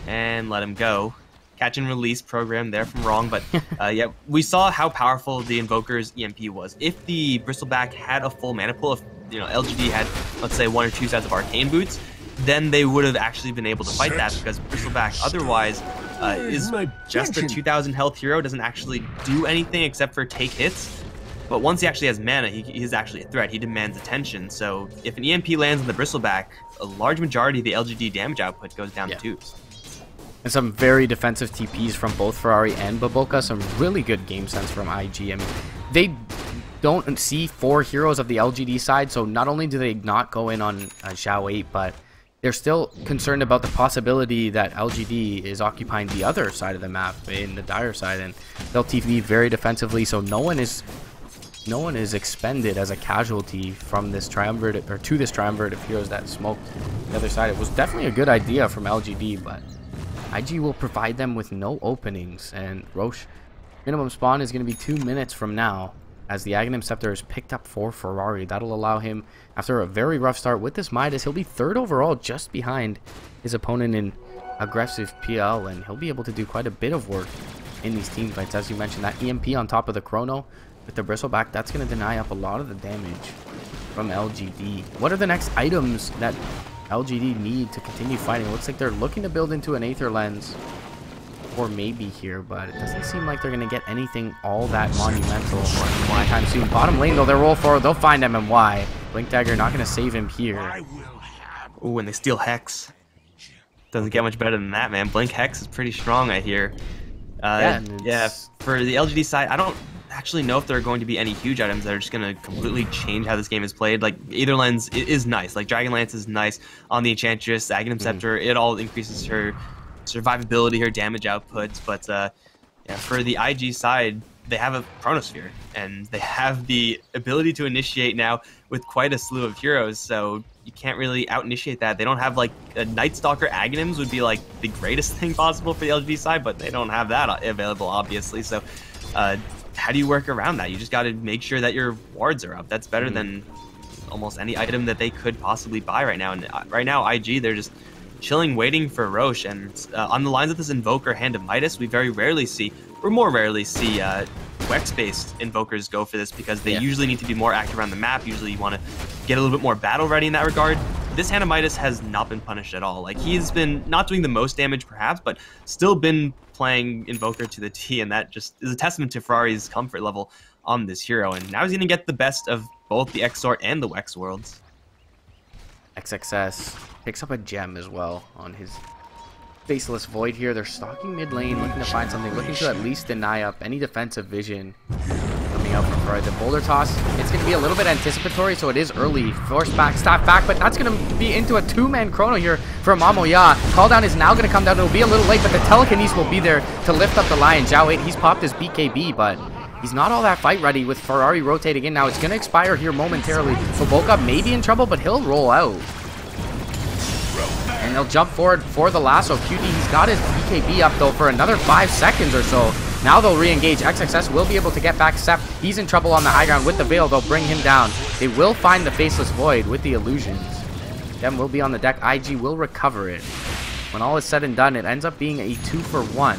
and let him go. Catch and release program there from Wrong, but yeah, we saw how powerful the Invoker's EMP was. If the Bristleback had a full mana pool, if LGD had, let's say, 1 or 2 sets of Arcane Boots, then they would have actually been able to fight that, because Bristleback otherwise is just a 2,000 health hero, doesn't actually do anything except for take hits. But once he actually has mana, he is actually a threat. He demands attention. So if an EMP lands on the Bristleback, a large majority of the LGD damage output goes down the tubes. And some very defensive TPs from both Ferrari and Baboka. Some really good game sense from IG. I mean, they don't see 4 heroes of the LGD side, so not only do they not go in on Zhao 8, but they're still concerned about the possibility that LGD is occupying the other side of the map in the Dire side, and they'll TP very defensively, so no one is expended as a casualty from this triumvirate, or to this triumvirate of heroes that smoked the other side. It was definitely a good idea from LGD, but IG will provide them with no openings, and Roche minimum spawn is going to be 2 minutes from now, as the Aghanim Scepter is picked up for Ferrari. That'll allow him, after a very rough start with this Midas, he'll be 3rd overall, just behind his opponent in aggressive PL, and he'll be able to do quite a bit of work in these team fights. As you mentioned, that EMP on top of the Chrono with the Bristleback, that's going to deny up a lot of the damage from LGD. What are the next items that LGD need to continue fighting? It looks like they're looking to build into an Aether Lens, or maybe here, but it doesn't seem like they're going to get anything all that monumental anytime soon. Bottom lane, though, they'll roll forward. They'll find MMY. Blink Dagger not going to save him here. Ooh, and they steal Hex. Doesn't get much better than that, man. Blink Hex is pretty strong, I hear. Yeah, for the LGD side, I don't actually know if there are going to be any huge items that are just going to completely change how this game is played. Like, Aether Lens is nice. Like, Dragon Lance is nice on the Enchantress. Aghanim Scepter, it all increases her survivability, her damage output, but yeah, for the IG side, they have a Chronosphere, and they have the ability to initiate now with quite a slew of heroes, so you can't really out-initiate that. They don't have, like, a Night Stalker Aghanims would be, like, the greatest thing possible for the LGD side, but they don't have that available, obviously, so how do you work around that? You just got to make sure that your wards are up. That's better than almost any item that they could possibly buy right now, and right now, IG, they're just chilling, waiting for Roche, and on the lines of this Invoker Hand of Midas, we very rarely see, or more rarely see, Wex-based Invokers go for this, because they usually need to be more active around the map. Usually you want to get a little bit more battle ready in that regard. This Hand of Midas has not been punished at all. Like, he's been not doing the most damage perhaps, but still been playing Invoker to the T, and that just is a testament to Ferrari's comfort level on this hero, and now he's going to get the best of both the XOR and the Wex worlds. XXS picks up a gem as well on his Faceless Void here. They're stalking mid lane, looking to find something, looking to at least deny up any defensive vision coming out from Ferrari. The boulder toss, it's going to be a little bit anticipatory, so it is early. Force back, staff back, but that's going to be into a two-man chrono here for Mamoya. Call down is now going to come down. It'll be a little late, but the telekinesis will be there to lift up the Lion. Zhao 8, he's popped his BKB, but he's not all that fight ready with Ferrari rotating in. Now it's going to expire here momentarily, so Boca may be in trouble, but he'll roll out. And they'll jump forward for the lasso. QD, he's got his BKB up though for another 5 seconds or so. Now they'll re-engage. XXS will be able to get back Sep. He's in trouble on the high ground with the Veil. They'll bring him down. They will find the Faceless Void with the illusions. Gem will be on the deck. IG will recover it. When all is said and done, it ends up being a 2-for-1.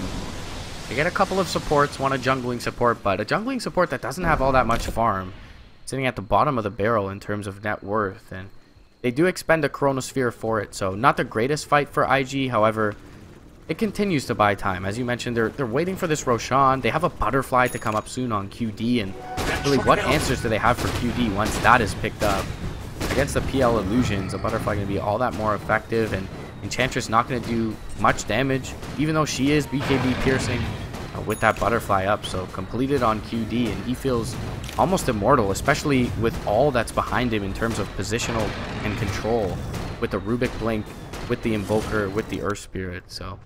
They get a couple of supports, one a jungling support, but a jungling support that doesn't have all that much farm. Sitting at the bottom of the barrel in terms of net worth, and they do expend a Chronosphere for it, so not the greatest fight for IG. However, it continues to buy time. As you mentioned, they're waiting for this Roshan. They have a Butterfly to come up soon on QD, and really, what answers do they have for QD once that is picked up? Against the PL Illusions, a Butterfly going to be all that more effective, and Enchantress not going to do much damage, even though she is BKB piercing with that Butterfly up. So completed on QD, and he feels almost immortal, especially with all that's behind him in terms of positional and control, with the Rubik Blink, with the Invoker, with the Earth Spirit. So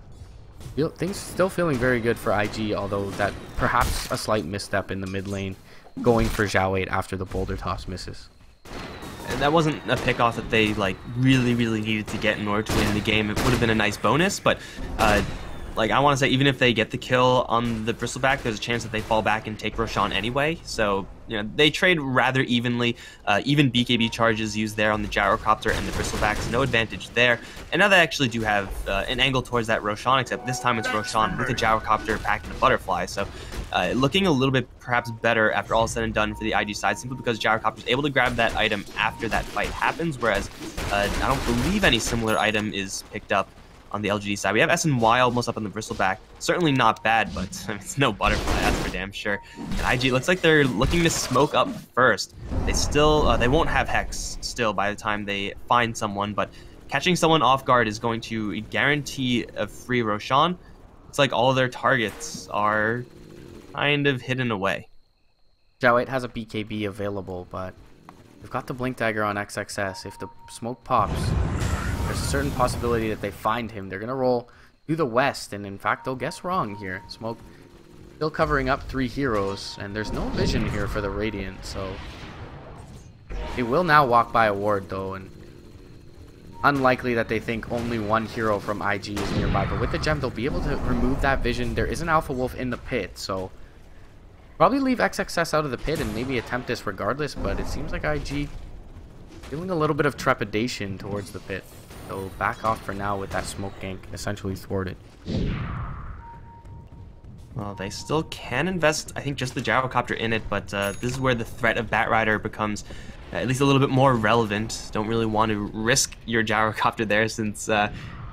things still feeling very good for IG, although that perhaps a slight misstep in the mid lane, going for Zhao 8 after the boulder toss misses. And that wasn't a pick-off that they really needed to get in order to win the game. It would have been a nice bonus, but I want to say, even if they get the kill on the Bristleback, there's a chance that they fall back and take Roshan anyway. So, they trade rather evenly. Even BKB charges used there on the Gyrocopter and the Bristlebacks, no advantage there. And now they actually do have an angle towards that Roshan, except this time it's Roshan with the Gyrocopter packing the Butterfly. So, looking a little bit perhaps better after all is said and done for the IG side, simply because Gyrocopter is able to grab that item after that fight happens, whereas I don't believe any similar item is picked up on the LGD side. We have SNY almost up on the Bristleback. Certainly not bad, but it's no Butterfly, that's for damn sure. And IG looks like they're looking to smoke up first. They still, they won't have Hex still by the time they find someone, but catching someone off guard is going to guarantee a free Roshan. It's like all their targets are kind of hidden away. Zhao 8 has a BKB available, but they've got the Blink Dagger on XXS. If the smoke pops, there's a certain possibility that they find him. They're going to roll to the west, and in fact, they'll guess wrong here. Smoke still covering up 3 heroes, and there's no vision here for the Radiant, so they will now walk by a ward, though, and unlikely that they think only one hero from IG is nearby. But with the gem, they'll be able to remove that vision. There is an Alpha Wolf in the pit, so probably leave XXS out of the pit and maybe attempt this regardless, but it seems like IG feeling a little bit of trepidation towards the pit. So back off for now with that smoke gank essentially thwarted. Well, they still can invest, I think, just the Gyrocopter in it, but this is where the threat of Batrider becomes at least a little bit more relevant. Don't really want to risk your Gyrocopter there, since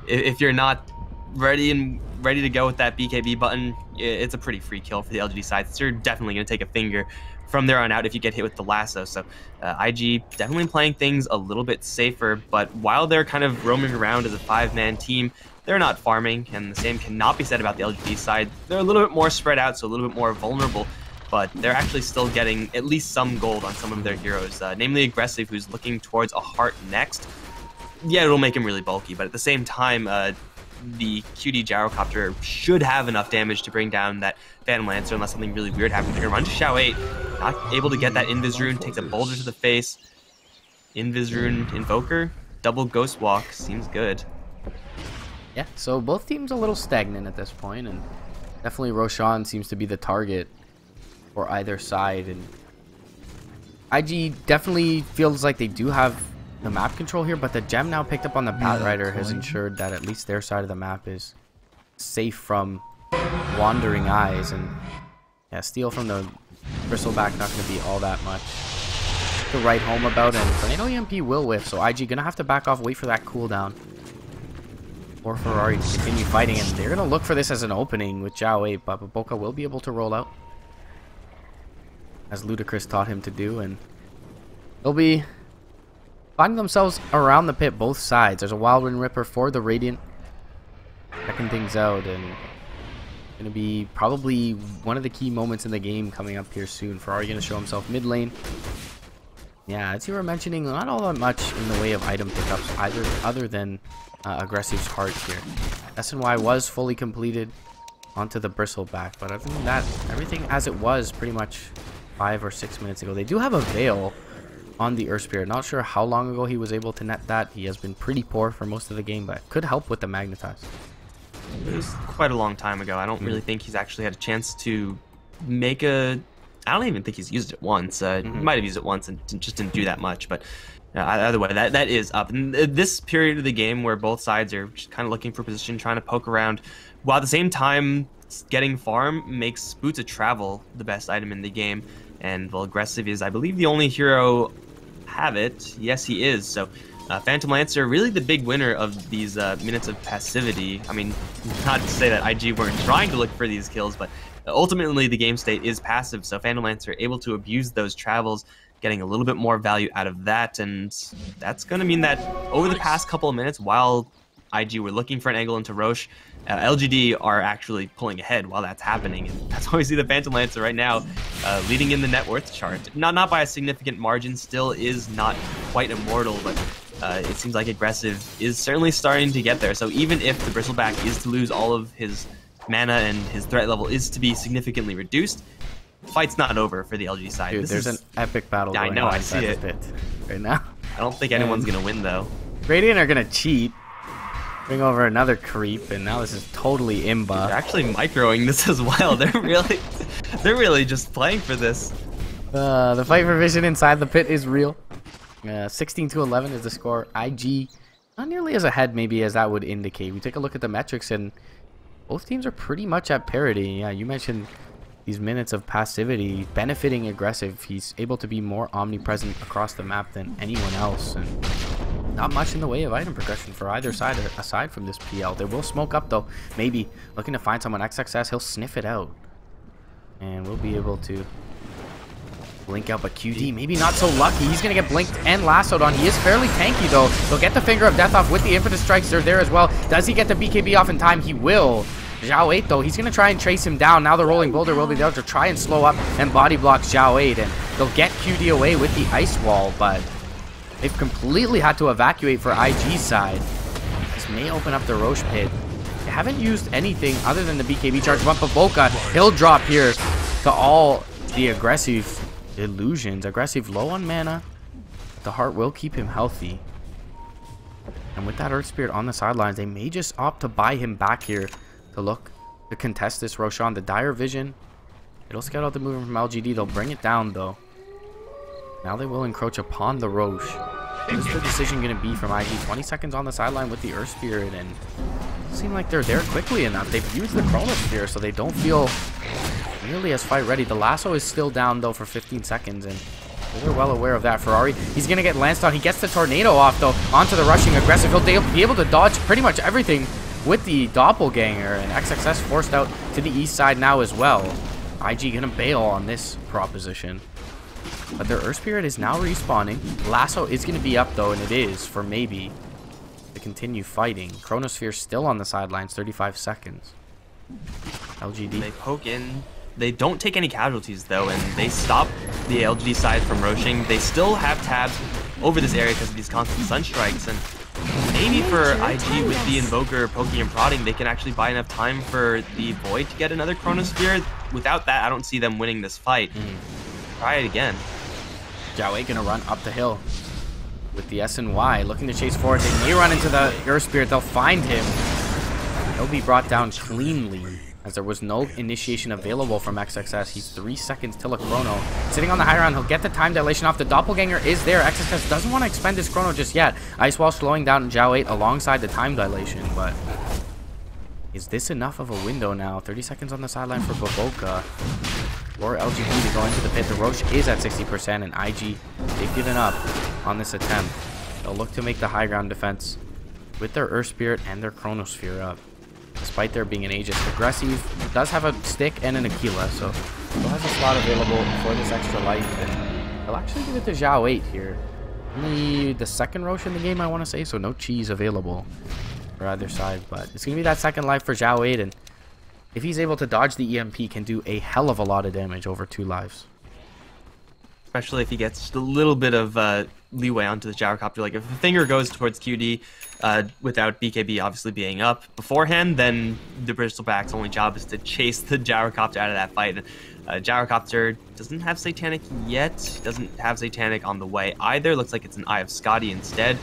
if you're not ready to go with that BKB button, it's a pretty free kill for the LGD side. So you're definitely going to take a finger from there on out if you get hit with the lasso. So IG definitely playing things a little bit safer, but while they're kind of roaming around as a 5-man team, they're not farming, and the same cannot be said about the LGD side. They're a little bit more spread out, so a little bit more vulnerable, but they're actually still getting at least some gold on some of their heroes, namely Aggressive, who's looking towards a heart next. Yeah, it'll make him really bulky, but at the same time, the QD Gyrocopter should have enough damage to bring down that Phantom Lancer unless something really weird happens. They're going to run to Zhao 8, not able to get that Invis Rune, takes a boulder to the face. Invis Rune Invoker, double Ghost Walk, seems good. Yeah, so both teams a little stagnant at this point, and definitely Roshan seems to be the target for either side, and IG definitely feels like they do have the map control here, but the gem now picked up on the Batrider has ensured that at least their side of the map is safe from wandering eyes, and yeah, steal from the Bristleback not going to be all that much to write home about, and Tornado EMP will whiff, so IG gonna have to back off, wait for that cooldown, or Ferrari to continue fighting, and they're gonna look for this as an opening with Zhao 8, but Boca will be able to roll out. as Ludicrous taught him to do, and they'll be finding themselves around the pit both sides. There's a Wild Wind Ripper for the Radiant, checking things out, and going to be probably one of the key moments in the game coming up here soon. Ferrari going to show himself mid lane. Yeah, as you were mentioning, not all that much in the way of item pickups either, other than Aggressive's Heart here. S&Y was fully completed onto the Bristleback, but other than that, everything as it was pretty much 5 or 6 minutes ago. They do have a Veil on the Earth Spirit. Not sure how long ago he was able to net that. He has been pretty poor for most of the game, but could help with the Magnetize. It was quite a long time ago. I don't really think he's actually had a chance to make a... I don't even think he's used it once. He might have used it once and just didn't do that much, but either way, that is up. And this period of the game where both sides are just kind of looking for position, trying to poke around, while at the same time getting farm makes Boots of Travel the best item in the game. And, well, Aggressive is, I believe, the only hero have it. Yes, he is. So Phantom Lancer, really the big winner of these minutes of passivity. I mean, not to say that IG weren't trying to look for these kills, but ultimately the game state is passive. So Phantom Lancer able to abuse those travels, getting a little bit more value out of that. And that's going to mean that over the past couple of minutes, while IG were looking for an angle into Roche, LGD are actually pulling ahead while that's happening, and that's why we see the Phantom Lancer right now leading in the net worth chart. Not by a significant margin, still is not quite immortal, but it seems like Aggressive is certainly starting to get there. So even if the Bristleback is to lose all of his mana and his threat level is to be significantly reduced, fight's not over for the LG side. Dude, there's an epic battle going I know, on I see it pit right now. I don't think anyone's going to win, though. Radiant are going to cheat. Bring over another creep, and now this is totally imba. They're actually microing this as well. They're really just playing for this. The fight for vision inside the pit is real. 16-11 is the score. IG not nearly as ahead maybe as that would indicate. We take a look at the metrics, and both teams are pretty much at parity. Yeah, you mentioned these minutes of passivity benefiting Aggressive. He's able to be more omnipresent across the map than anyone else, and not much in the way of item progression for either side aside from this PL. They will smoke up though. Maybe looking to find someone XXS. He'll sniff it out, and we'll be able to blink out. But QD maybe not so lucky. He's gonna get blinked and lassoed on. He is fairly tanky though. He'll get the Finger of Death off with the Infidus Strikes. They're there as well. Does he get the BKB off in time? He will. Zhao 8 though, he's going to try and trace him down. Now the Rolling Boulder will be there to try and slow up and body block Zhao 8, and they'll get QD away with the Ice Wall, but they've completely had to evacuate for IG's side. This may open up the Roche pit. They haven't used anything other than the BKB charge, but Baboka, he'll drop here to all the Aggressive illusions. Aggressive low on mana. The Heart will keep him healthy. And with that Earth Spirit on the sidelines, they may just opt to buy him back here to look to contest this Roshan. The Dire Vision, it'll scout out the movement from LGD. They'll bring it down though. Now they will encroach upon the Roche. What is the decision going to be from IG? 20 seconds on the sideline with the Earth Spirit, and it seems like they're there quickly enough. They've used the Chronosphere, so they don't feel nearly as fight ready. The lasso is still down though for 15 seconds, and they're well aware of that. Ferrari, he's going to get lanced on. He gets the Tornado off though onto the rushing Aggressive. He'll be able to dodge pretty much everything with the Doppelganger, and XXS forced out to the east side now as well. IG gonna bail on this proposition, but their Earth Spirit is now respawning. Lasso is gonna be up though, and it is for maybe to continue fighting. Chronosphere still on the sidelines, 35 seconds. LGD. They poke in. They don't take any casualties though, and they stop the LGD side from roaching. They still have tabs over this area because of these constant Sunstrikes, and maybe for IG with the Invoker poking and prodding, they can actually buy enough time for the Void to get another Chronosphere. Without that, I don't see them winning this fight. Try it again. Zhao gonna run up the hill with the S&Y, looking to chase forward. They may run into the Earth Spirit. They'll find him. He'll be brought down cleanly, as there was no initiation available from XXS. He's 3 seconds till a chrono. Sitting on the high ground, he'll get the time dilation off. The Doppelganger is there. XXS doesn't want to expend his chrono just yet. Ice Wall slowing down Zhao 8 alongside the time dilation, but is this enough of a window now? 30 seconds on the sideline for Baboka or LGD to go into the pit. The Roche is at 60%, and IG, they've given up on this attempt. They'll look to make the high ground defense with their Earth Spirit and their Chronosphere up. Despite there being an Aegis, Aggressive does have a stick and an Aquila, so Still has a slot available for this extra life, and he'll actually give it to Zhao 8 here. Only the second Roshan in the game, I want to say, so no cheese available for either side. But it's going to be that second life for Zhao 8, and if he's able to dodge the EMP, can do a hell of a lot of damage over 2 lives. Especially if he gets just a little bit of leeway onto the gyrocopter. Like if the finger goes towards QD without BKB obviously being up beforehand, then the Bristleback's only job is to chase the gyrocopter out of that fight. Gyrocopter doesn't have Satanic yet, doesn't have Satanic on the way either. Looks like it's an Eye of Scotty instead.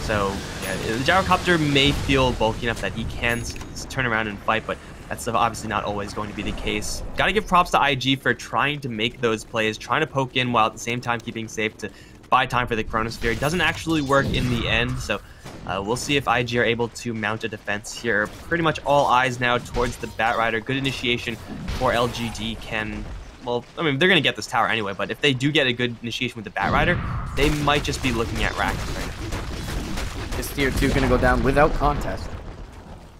So yeah, the gyrocopter may feel bulky enough that he can turn around and fight, but that's obviously not always going to be the case. Got to give props to IG for trying to make those plays, trying to poke in while at the same time keeping safe to buy time for the Chronosphere. It doesn't actually work in the end, so we'll see if IG are able to mount a defense here. Pretty much all eyes now towards the Batrider. Good initiation for LGD can... Well, I mean, they're going to get this tower anyway, but if they do get a good initiation with the Batrider, they might just be looking at racking right now. This tier 2 going to go down without contest.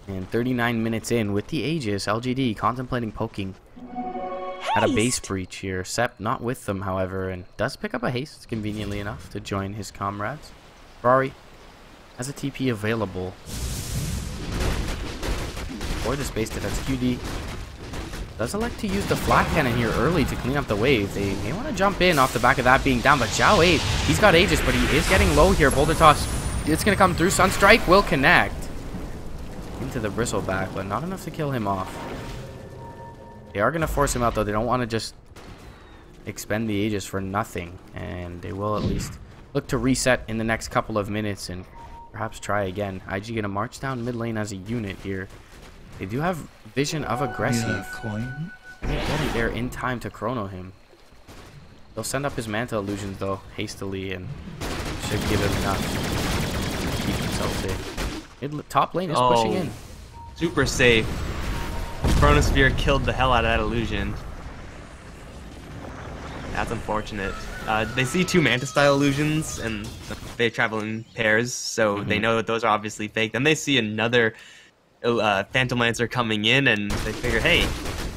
And 39 minutes in with the Aegis, LGD contemplating poking at a base breach here. Sep not with them, however, and does pick up a haste conveniently enough to join his comrades. Ferrari has a TP available for this base defense. QD does elect to use the flat cannon here early to clean up the wave. They may want to jump in off the back of that being down, but Zhao 8, he's got Aegis, but he is getting low here. Boulder Toss, it's going to come through. Sunstrike will connect into the Bristleback, but not enough to kill him off. They are going to force him out, though. They don't want to just expend the Aegis for nothing, and they will at least look to reset in the next couple of minutes and perhaps try again. IG going to march down mid lane as a unit here. They do have vision of aggressive. And they're getting there in time to chrono him. They'll send up his Manta illusions, though, hastily, and should give him enough to keep himself safe. Top lane is pushing in. Super safe. Chronosphere killed the hell out of that illusion. That's unfortunate. They see 2 Manta-style illusions, and they travel in pairs, so they know that those are obviously fake. Then they see another Phantom Lancer coming in, and they figure, hey,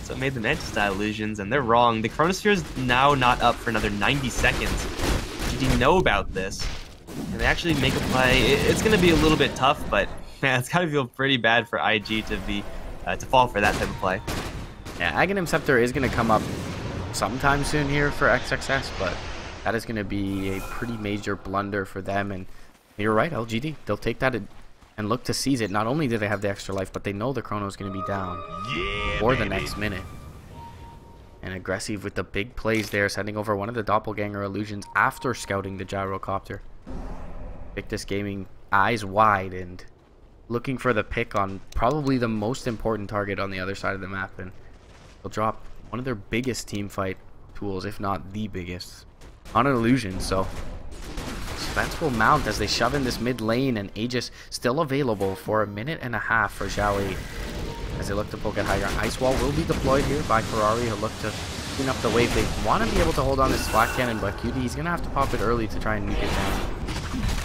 so it made the Manta-style illusions, and they're wrong. The Chronosphere is now not up for another 90 seconds. Did you know about this? And they actually make a play. It's going to be a little bit tough, but man, it's got to feel pretty bad for IG to be to fall for that type of play. Yeah, Aghanim Scepter is going to come up sometime soon here for XXS, but that is going to be a pretty major blunder for them. And you're right, LGD. They'll take that and look to seize it. Not only do they have the extra life, but they know the Chrono is going to be down for the next minute. And aggressive with the big plays there, sending over one of the Doppelganger illusions after scouting the Gyrocopter. Invictus Gaming eyes wide and looking for the pick on probably the most important target on the other side of the map, and they'll drop one of their biggest team fight tools, if not the biggest, on an illusion. So suspense will mount as they shove in this mid lane, and Aegis still available for a minute and a half for Zhao 8 as they look to poke at higher. Ice Wall will be deployed here by Ferrari. He'll look to clean up the wave. They want to be able to hold on this flat cannon, but QD, he's going to have to pop it early to try and nuke it down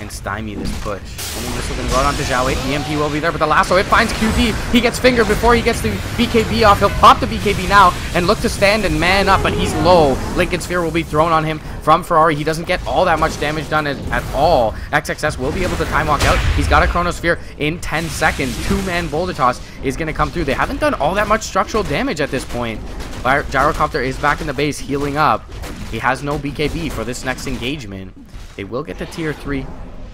and stymie this push. Only missile going to go out onto Zhao 8. The EMP will be there, but the lasso, it finds QD. He gets fingered before he gets the BKB off. He'll pop the BKB now and look to stand and man up, but he's low. Lincoln Sphere will be thrown on him from Ferrari. He doesn't get all that much damage done at all. XXS will be able to time walk out. He's got a Chronosphere in 10 seconds. 2-man Boulder Toss is going to come through. They haven't done all that much structural damage at this point. Gyrocopter is back in the base healing up. He has no BKB for this next engagement. They will get to tier 3,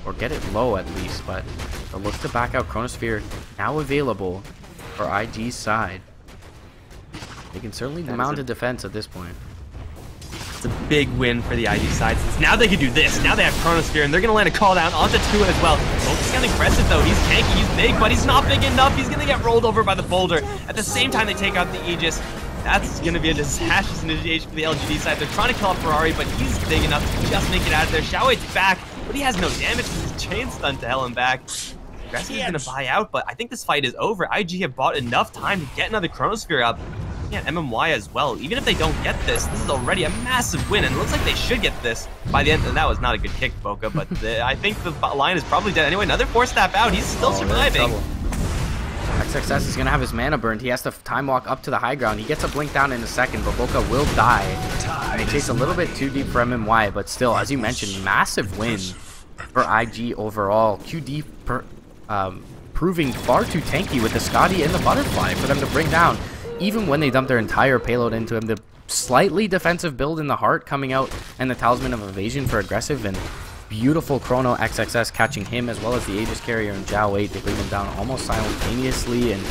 or get it low at least, but they'll look to back out. Chronosphere now available for IG's side. They can certainly mount a defense at this point. It's a big win for the IG side, since now they can do this. Now they have Chronosphere, and they're going to land a call down onto Tua as well. Focusing on aggressive, though. He's tanky, he's big, but he's not big enough. He's going to get rolled over by the boulder. At the same time, they take out the Aegis. That's going to be a disastrous initiation for the LGD side. They're trying to kill off Ferrari, but he's big enough to just make it out of there. Zhao 8's back, but he has no damage. His chain stun to hell and back. Aggressive is going to buy out, but I think this fight is over. IG have bought enough time to get another Chronosphere up. Yeah, MMY as well. Even if they don't get this, this is already a massive win, and it looks like they should get this by the end. And that was not a good kick, Boca, but I think the line is probably dead. Anyway, another 4-step out. He's still surviving. XXS is going to have his mana burned. He has to time walk up to the high ground. He gets a blink down in a second, but Boca will die. And he takes a little bit too deep for MMY, but still, as you mentioned, massive win for IG overall. QD proving far too tanky with the Scotty and the Butterfly for them to bring down. Even when they dump their entire payload into him, the slightly defensive build in the heart coming out and the Talisman of Evasion for aggressive, and beautiful Chrono XXS catching him as well as the Aegis Carrier and Zhao 8 to bring them down almost simultaneously, and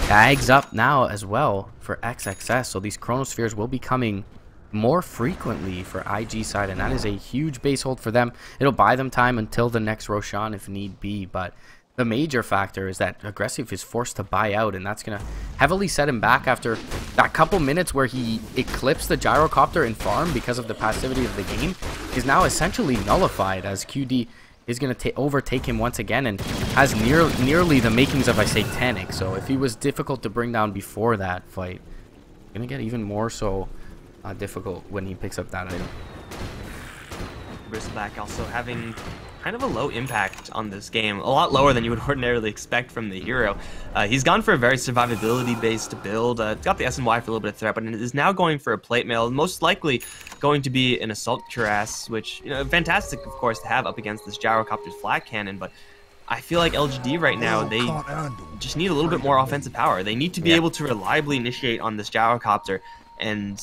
tags up now as well for XXS. So these Chronospheres will be coming more frequently for IG side, and that is a huge base hold for them. It'll buy them time until the next Roshan if need be, but the major factor is that aggressive is forced to buy out, and that's going to heavily set him back after that couple minutes where he eclipsed the gyrocopter in farm because of the passivity of the game. Is now essentially nullified, as QD is going to overtake him once again and has nearly the makings of a Satanic. So if he was difficult to bring down before that fight, going to get even more so difficult when he picks up that item. Bristleback also having kind of a low impact on this game, a lot lower than you would ordinarily expect from the hero. He's gone for a very survivability based build, got the SNY for a little bit of threat, but is now going for a plate mail, most likely going to be an assault cuirass, which, you know, fantastic of course to have up against this gyrocopter's flat cannon, but I feel like LGD right now, they just need a little bit more offensive power. They need to be able to reliably initiate on this gyrocopter and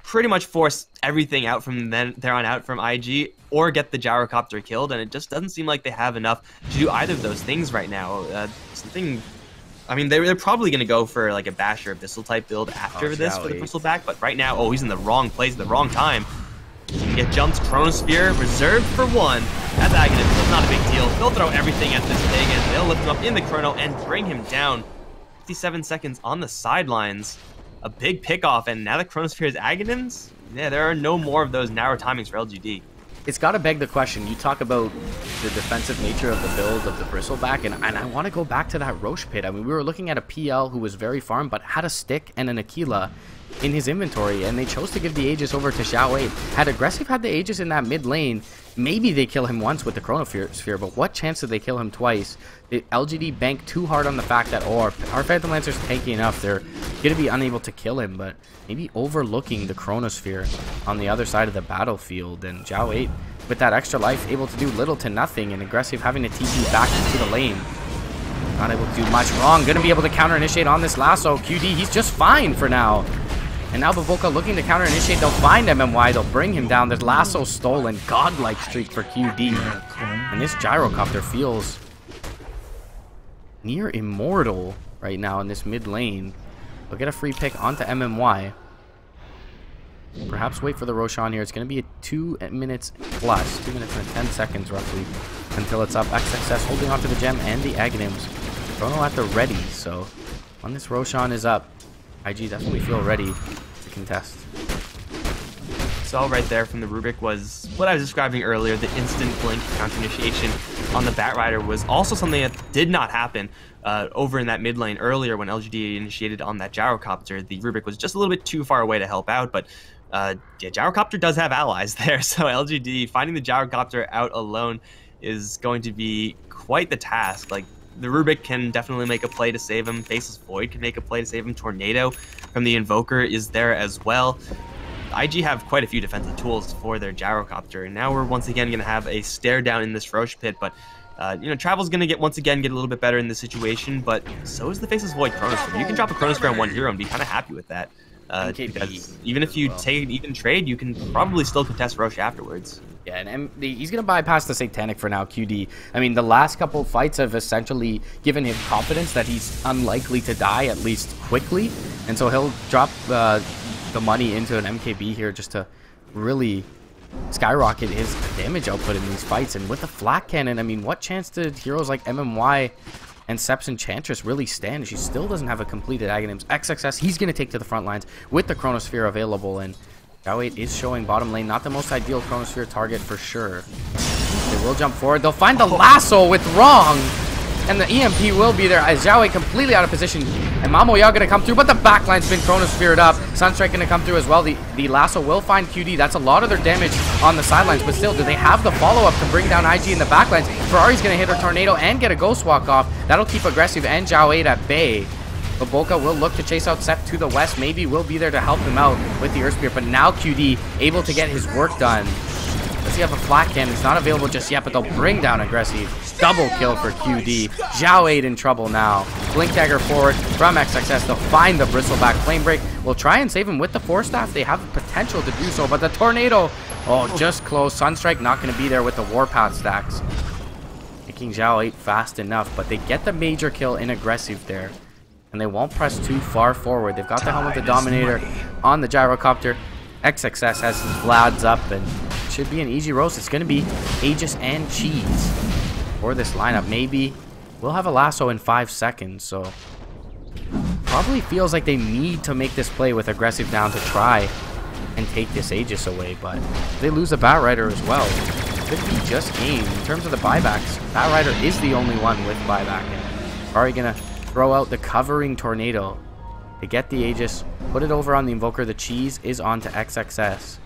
pretty much force everything out from there on out from IG, or get the gyrocopter killed, and it just doesn't seem like they have enough to do either of those things right now. I mean, they're probably going to go for like a Basher Abyssal type build after this for the Bristleback, but right now, oh, he's in the wrong place at the wrong time. He can get jumped, Chronosphere, reserved for one. That's Aghanim, it's not a big deal. They'll throw everything at this pig, and they'll lift him up in the Chrono and bring him down. 57 seconds on the sidelines. A big pick-off, and now the Chronosphere is Aghanim's? Yeah, there are no more of those narrow timings for LGD. It's got to beg the question. You talk about the defensive nature of the build of the Bristleback, and I want to go back to that Roche pit. I mean, we were looking at a PL who was very farm, but had a stick and an Aquila in his inventory, and they chose to give the Aegis over to Zhao 8. Had Aggressive had the Aegis in that mid lane, maybe they kill him once with the Chronosphere, but what chance did they kill him twice? The LGD banked too hard on the fact that, oh, our Phantom Lancer's tanky enough, they're going to be unable to kill him, but maybe overlooking the Chronosphere on the other side of the battlefield, and Zhao 8 with that extra life able to do little to nothing, and Aggressive having to TP back into the lane. Not able to do much wrong. Going to be able to counter initiate on this lasso. QD, he's just fine for now. And now Bavoka looking to counter initiate. They'll find MMY. They'll bring him down. There's lasso stolen. Godlike streak for QD. And this gyrocopter feels near immortal right now in this mid lane. They'll get a free pick onto MMY. Perhaps wait for the Roshan here. It's going to be a 2 minutes plus. 2 minutes and 10 seconds roughly until it's up. XXS holding onto the gem and the Aghanims. Chrono at the ready. So when this Roshan is up, IG definitely feel ready to contest. So right there from the Rubik was what I was describing earlier. The instant blink counter initiation on the Batrider was also something that did not happen over in that mid lane earlier when LGD initiated on that gyrocopter. The Rubik was just a little bit too far away to help out, but yeah, gyrocopter does have allies there, so LGD finding the gyrocopter out alone is going to be quite the task. Like, the Rubik can definitely make a play to save him. Faceless Void can make a play to save him. Tornado from the Invoker is there as well. IG have quite a few defensive tools for their gyrocopter, and now we're once again going to have a stare down in this Roche pit, but you know, Travel's going to once again get a little bit better in this situation, but so is the Faceless Void Chronosphere. You can drop a Chronosphere on one hero and be kind of happy with that. Because even if you take an even trade, you can probably still contest Roche afterwards. Yeah, and he's going to bypass the Satanic for now, QD. I mean, the last couple of fights have essentially given him confidence that he's unlikely to die, at least quickly. And so he'll drop the money into an MKB here just to really skyrocket his damage output in these fights. And with the Flak Cannon, I mean, what chance did heroes like MMY and Seps Enchantress really stand? She still doesn't have a completed Aghanims. XXS, he's going to take to the front lines with the Chronosphere available, and Zhao 8 is showing bottom lane. Not the most ideal Chronosphere target for sure. They will jump forward. They'll find the lasso with wrong. and the EMP will be there as Xiaowei completely out of position, and Mamoya gonna come through, but the backline's been chronosphered up. Sunstrike gonna come through as well. The lasso will find QD. That's a lot of their damage on the sidelines, but still, do they have the follow-up to bring down IG in the backlines? Ferrari's gonna hit a tornado and get a ghost walk off. That'll keep Aggressive and Xiaowei at bay. But Boca will look to chase out Sep to the west. Maybe will be there to help him out with the Earth Spear, but now QD able to get his work done. Does he have a flat cannon? It's not available just yet, but they'll bring down Aggressive. Double kill for QD. Xiaowei in trouble now. Blink Dagger forward from XXS. They'll find the Bristleback Flame Break. We'll try and save him with the Force Staff. They have the potential to do so, but the Tornado, oh, just close. Sunstrike not going to be there with the Warpath stacks. Making Xiaowei fast enough, but they get the major kill in Aggressive there. And they won't press too far forward. They've got the helm of the Dominator on the Gyrocopter. XXS has his Vlads up, and it should be an easy roast. It's going to be Aegis and Cheese for this lineup. Maybe we'll have a lasso in 5 seconds, so probably feels like they need to make this play with Aggressive down to try and take this Aegis away, but they lose a Batrider as well. Could be just game. In terms of the buybacks, Batrider is the only one with buyback. And are you going to throw out the covering tornado to get the Aegis, put it over on the Invoker? The cheese is on to XXS.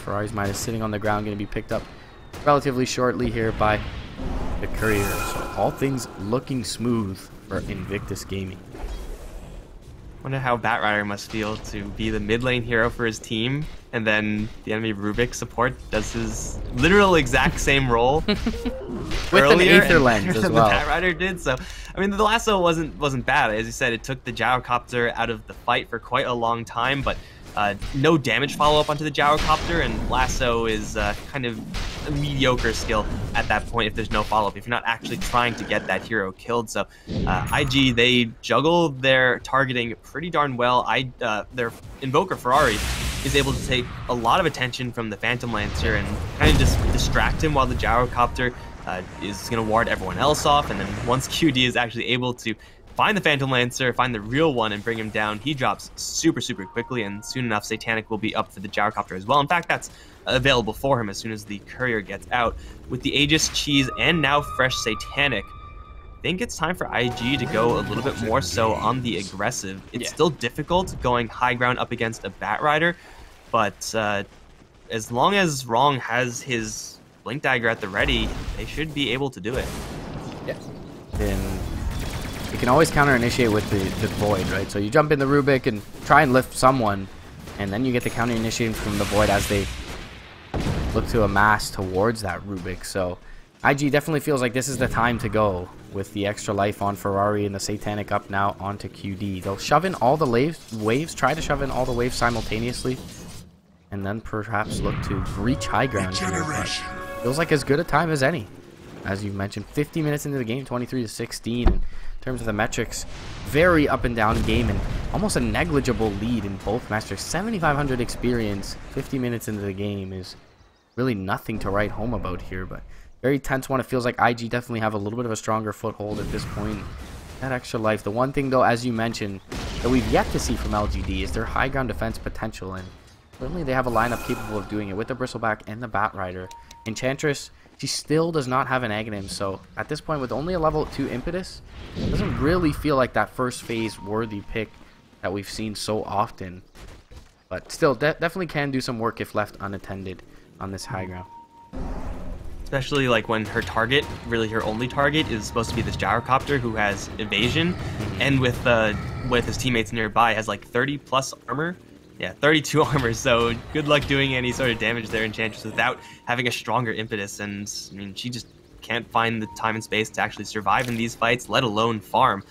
Ferrari's Might is sitting on the ground, going to be picked up relatively shortly here by the Courier. So all things looking smooth for Invictus Gaming. Wonder how Batrider must feel to be the mid lane hero for his team, and then the enemy Rubik support does his literal exact same role with an Aether Lens as well. The Batrider did. So I mean, the lasso wasn't bad. As you said, it took the Gyrocopter out of the fight for quite a long time, but no damage follow-up onto the Gyrocopter, and lasso is kind of a mediocre skill at that point if there's no follow-up, if you're not actually trying to get that hero killed. So IG, they juggle their targeting pretty darn well. Their Invoker Ferrari is able to take a lot of attention from the Phantom Lancer and kind of just distract him while the Gyrocopter is going to ward everyone else off. And then once QD is actually able to find the Phantom Lancer, find the real one, and bring him down, he drops super quickly, and soon enough Satanic will be up for the Gyrocopter as well. In fact, that's available for him as soon as the Courier gets out. With the Aegis, Cheese, and now fresh Satanic, I think it's time for IG to go a little bit more so on the aggressive. It's still difficult going high ground up against a Batrider, but as long as Wrong has his Blink Dagger at the ready, they should be able to do it. Yeah. And you can always counter-initiate with the Void, right? So you jump in the Rubik and try and lift someone, and then you get the counter-initiating from the Void as they look to amass towards that Rubik. So IG definitely feels like this is the time to go with the extra life on Ferrari and the Satanic up now onto QD. They'll shove in all the waves, try to shove in all the waves simultaneously, and then perhaps look to reach high ground here. But feels like as good a time as any. As you mentioned, 50 minutes into the game, 23-16. In terms of the metrics, very up and down game, and almost a negligible lead in both metrics. 7,500 experience, 50 minutes into the game is really nothing to write home about here, but very tense one. It feels like IG definitely have a little bit of a stronger foothold at this point. That extra life. The one thing, though, as you mentioned, that we've yet to see from LGD is their high ground defense potential, and certainly they have a lineup capable of doing it with the Bristleback and the Batrider. Enchantress, she still does not have an Aghanim, so at this point with only a level 2 impetus, it doesn't really feel like that first phase worthy pick that we've seen so often. But still, definitely can do some work if left unattended on this high ground. Especially like when her target, really her only target, is supposed to be this Gyrocopter who has evasion, and with his teammates nearby has like 30 plus armor. Yeah, 32 armor, so good luck doing any sort of damage there, Enchantress, without having a stronger impetus. And I mean, she just can't find the time and space to actually survive in these fights, let alone farm.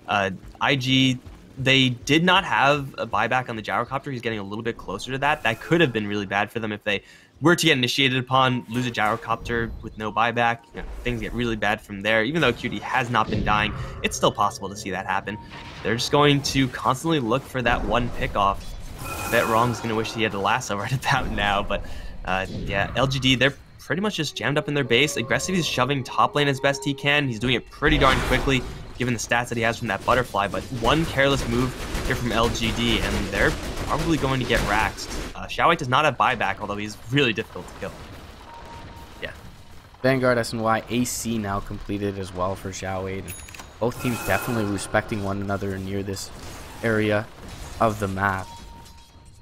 IG, they did not have a buyback on the Gyrocopter. He's getting a little bit closer to that. That could have been really bad for them if they were to get initiated upon, lose a Gyrocopter with no buyback. You know, things get really bad from there. Even though QD has not been dying, it's still possible to see that happen. They're just going to constantly look for that one pick off. I bet Wrong's going to wish he had a lasso right about now, but yeah, LGD, they're pretty much just jammed up in their base. Aggressive is shoving top lane as best he can. He's doing it pretty darn quickly, given the stats that he has from that butterfly, but one careless move here from LGD, and they're probably going to get raxed. Xiaowei does not have buyback, although he's really difficult to kill. Yeah. Vanguard, SNY, AC now completed as well for Zhao 8. Both teams definitely respecting one another near this area of the map.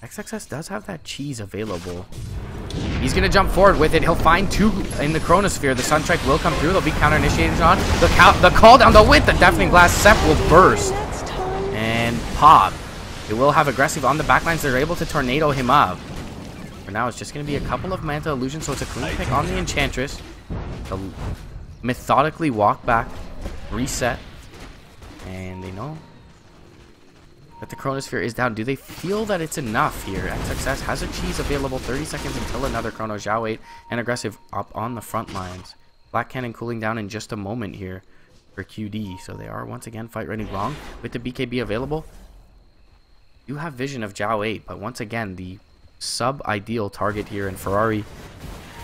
XXS does have that cheese available. He's going to jump forward with it. He'll find 2 in the Chronosphere. The Sunstrike will come through. There'll be counter-initiators on. The call down, the with the Deafening Blast. Sep will burst and pop. It will have aggressive on the backlines. They're able to tornado him up. For now, it's just going to be a couple of Manta Illusions, so it's a clean pick on the Enchantress. They'll methodically walk back, reset, and they know that the Chronosphere is down. Do they feel that it's enough here? XXS has a cheese available. 30 seconds until another Chrono. Zhao 8 and aggressive up on the front lines. Black Cannon cooling down in just a moment here for QD. So they are once again fight ready. Wrong with the BKB available. You have vision of Zhao 8, but once again the sub-ideal target here in Ferrari.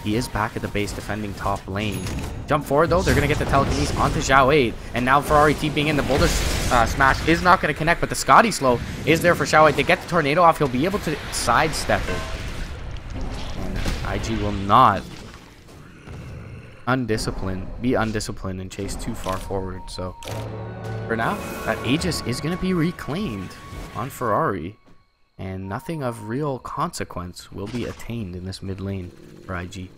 He is back at the base defending top lane. Jump forward though, they're going to get the telekinesis onto Zhao 8. And now Ferrari TPing in, the boulder smash is not going to connect, but the Scotty slow is there for Zhao 8. They get the tornado off, he'll be able to sidestep it. And IG will not be undisciplined and chase too far forward. So for now, that Aegis is going to be reclaimed on Ferrari. And nothing of real consequence will be attained in this mid lane for IG.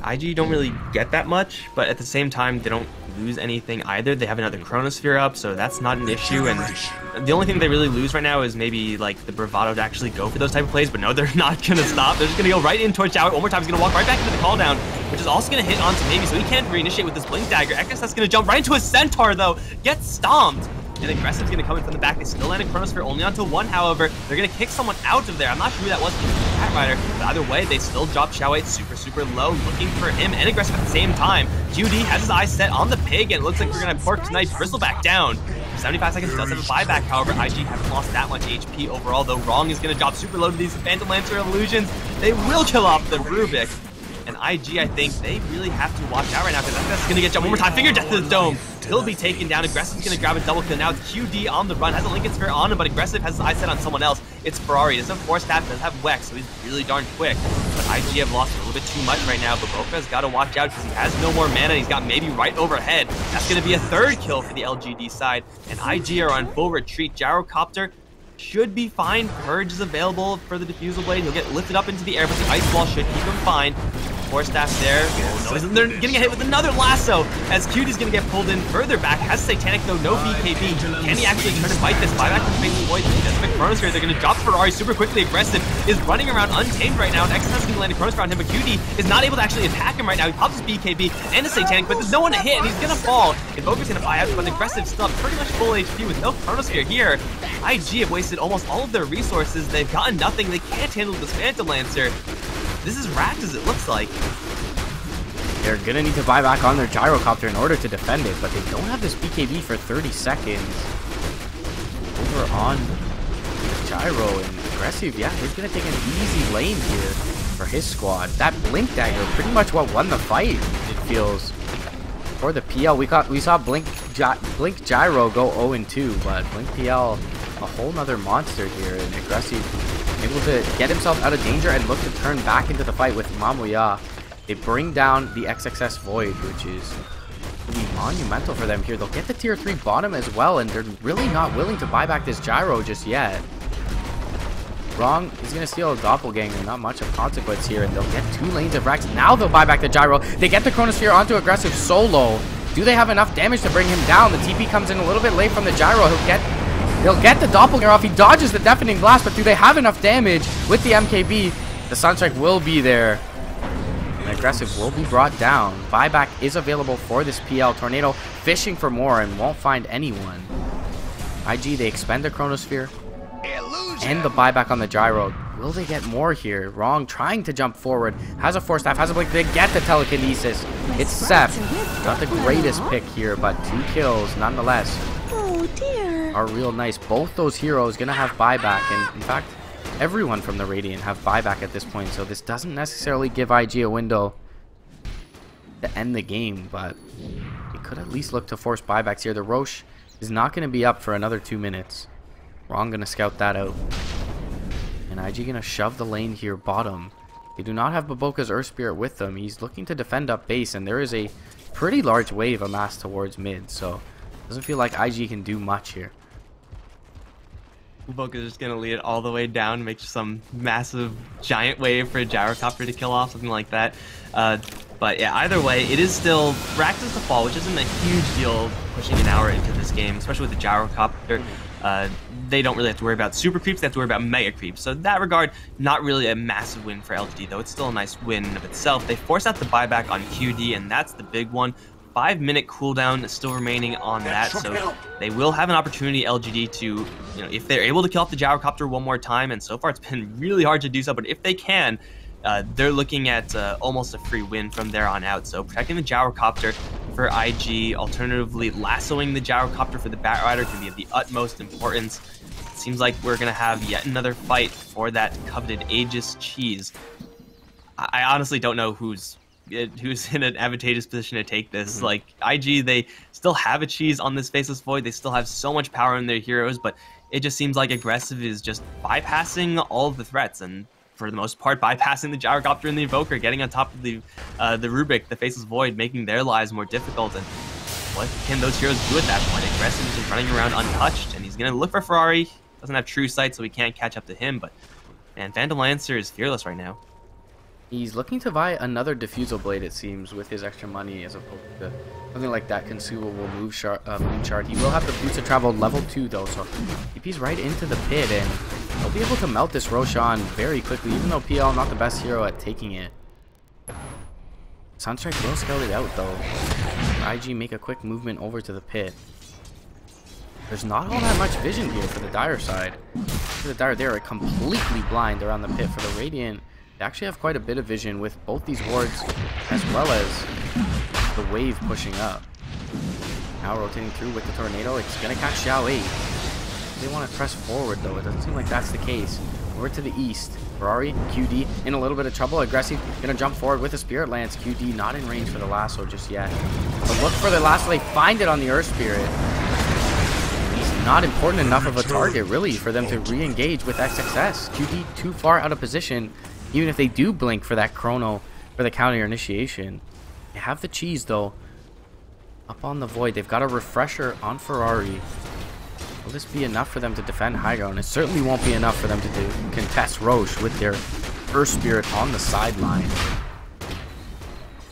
IG don't really get that much, but at the same time, they don't lose anything either. They have another Chronosphere up, so that's not an issue. And the only thing they really lose right now is maybe like the bravado to actually go for those type of plays. But no, they're not gonna stop. They're just gonna go right in towards Zhao. One more time, he's gonna walk right back into the call down, which is also gonna hit onto maybe, so he can't reinitiate with this blink dagger. XSS gonna jump right into a centaur though, gets stomped. And Aggressive's going to come in from the back. They still land a Chronosphere only onto 1, however. They're going to kick someone out of there. I'm not sure who that was. Cat Rider. But either way, they still drop Zhao 8 super low, looking for him and Aggressive at the same time. QD has his eyes set on the pig, and it looks like we're going to pork tonight Bristleback down. 75 seconds does have a buyback, however. IG haven't lost that much HP overall, though. Wrong is going to drop super low to these Phantom Lancer illusions. They will kill off the Rubik. And IG, I think, they really have to watch out right now, because that's going to get jumped one more time. Finger Death to the Dome. He'll be taken down. Aggressive's going to grab a double kill. Now it's QD on the run. Has a Lincoln Sphere on him, but Aggressive has his eyes set on someone else. It's Ferrari. Doesn't have Force Staff, doesn't have Wex, so he's really darn quick. But IG have lost a little bit too much right now. But Boca's got to watch out because he has no more mana. He's got maybe right overhead. That's going to be a 3rd kill for the LGD side. And IG are on full retreat. Gyrocopter should be fine. Purge is available for the Diffusal Blade. He'll get lifted up into the air, but the Ice Wall should keep him fine. Force Staff there. Oh, no, they're getting a hit with another lasso as Cuty's going to get pulled in further back. Has Satanic though, no BKB. Can he actually try to fight this? Buyback from Space Void. Desperate Chronosphere. They're going to drop Ferrari super quickly. Aggressive is running around untamed right now, and XS is going to land a Chronosphere on him, but Cuty is not able to actually attack him right now. He pops his BKB and a Satanic, but there's no one to hit, and he's going to fall. Invoker's going to buy out, but Aggressive still have pretty much full HP with no Chronosphere here. IG have wasted almost all of their resources. They've gotten nothing. They can't handle this Phantom Lancer. This is wrapped as it looks like. They're going to need to buy back on their Gyrocopter in order to defend it, but they don't have this BKB for 30 seconds. Over on Gyro, and Aggressive, yeah, he's going to take an easy lane here for his squad. That Blink Dagger, pretty much what won the fight, it feels. For the PL, we saw Blink Gyro go 0-2, but Blink PL, a whole nother monster here, and Aggressive able to get himself out of danger and look to turn back into the fight with Mamuya. They bring down the XXS Void, which is will be monumental for them here. They'll get the tier 3 bottom as well, and they're really not willing to buy back this Gyro just yet. Wrong, he's going to steal a Doppelganger, not much of consequence here, and they'll get 2 lanes of Rex. Now they'll buy back the Gyro. They get the Chronosphere onto Aggressive solo. Do they have enough damage to bring him down? The TP comes in a little bit late from the Gyro. He'll get the Doppelganger off. He dodges the Deafening Blast, but do they have enough damage with the MKB? The Sunstrike will be there. Aggressive will be brought down. Buyback is available for this PL. Tornado fishing for more and won't find anyone. IG, they expend the Chronosphere and the buyback on the Gyro. Will they get more here? Wrong, trying to jump forward. Has a Force Staff, has a Blink. They get the Telekinesis. It's Sep. Not the greatest pick here, but 2 kills nonetheless. Oh dear. Are real nice. Both those heroes gonna have buyback, and in fact, everyone from the Radiant have buyback at this point, so this doesn't necessarily give IG a window to end the game, but they could at least look to force buybacks here. The Roche is not going to be up for another 2 minutes. Wrong going to scout that out. And IG going to shove the lane here bottom. They do not have Baboka's Earth Spirit with them. He's looking to defend up base, and there is a pretty large wave amassed towards mid, so doesn't feel like IG can do much here. Baboka's just gonna lead it all the way down, make some massive giant wave for a gyrocopter to kill off, something like that. But yeah, either way, it is still Raxus to fall, which isn't a huge deal pushing an hour into this game, especially with the gyrocopter. They don't really have to worry about super creeps, they have to worry about mega creeps. So in that regard, not really a massive win for LGD, though it's still a nice win in of itself. They force out the buyback on QD, and that's the big one. 5-minute cooldown is still remaining on that, so they will have an opportunity, LGD, to, if they're able to kill off the gyrocopter one more time, and so far it's been really hard to do so, but if they can, they're looking at almost a free win from there on out. So protecting the gyrocopter for IG, alternatively lassoing the gyrocopter for the Batrider can be of the utmost importance. It seems like we're going to have yet another fight for that coveted Aegis cheese. I honestly don't know who's in an advantageous position to take this. Like, IG, they still have a cheese on this Faceless Void. They still have so much power in their heroes, but it just seems like Aggressive is just bypassing all of the threats, and for the most part, bypassing the gyrocopter and the Invoker, getting on top of the Rubik, the Faceless Void, making their lives more difficult. And what can those heroes do at that point? Aggressive is just running around untouched, and he's going to look for Ferrari. Doesn't have true sight, so he can't catch up to him, but man, Phantom Lancer is fearless right now. He's looking to buy another Diffusal Blade, it seems, with his extra money, as opposed to something like that consumable moon shard. He will have the Boots of Travel level 2, though, so TP's right into the pit, and he'll be able to melt this Roshan very quickly, even though PL not the best hero at taking it. Sunstrike will scout it out, though. IG make a quick movement over to the pit. There's not all that much vision here for the Dire side. For the Dire, they're completely blind around the pit. For the Radiant, they actually have quite a bit of vision with both these wards as well as the wave pushing up. Now rotating through with the tornado, it's gonna catch Xiao 8. They want to press forward, though. It doesn't seem like that's the case. Over to the east, Ferrari, QD in a little bit of trouble. Aggressive gonna jump forward with a Spirit Lance. QD not in range for the lasso just yet. But look for the lasso. They find it on the Earth Spirit. He's not important enough of a target, really, for them to re-engage with XXS. QD too far out of position. Even if they do blink for that chrono for the counter initiation. They have the cheese, though. Up on the Void, they've got a refresher on Ferrari. Will this be enough for them to defend high ground? It certainly won't be enough for them to contest Roche with their Earth Spirit on the sideline.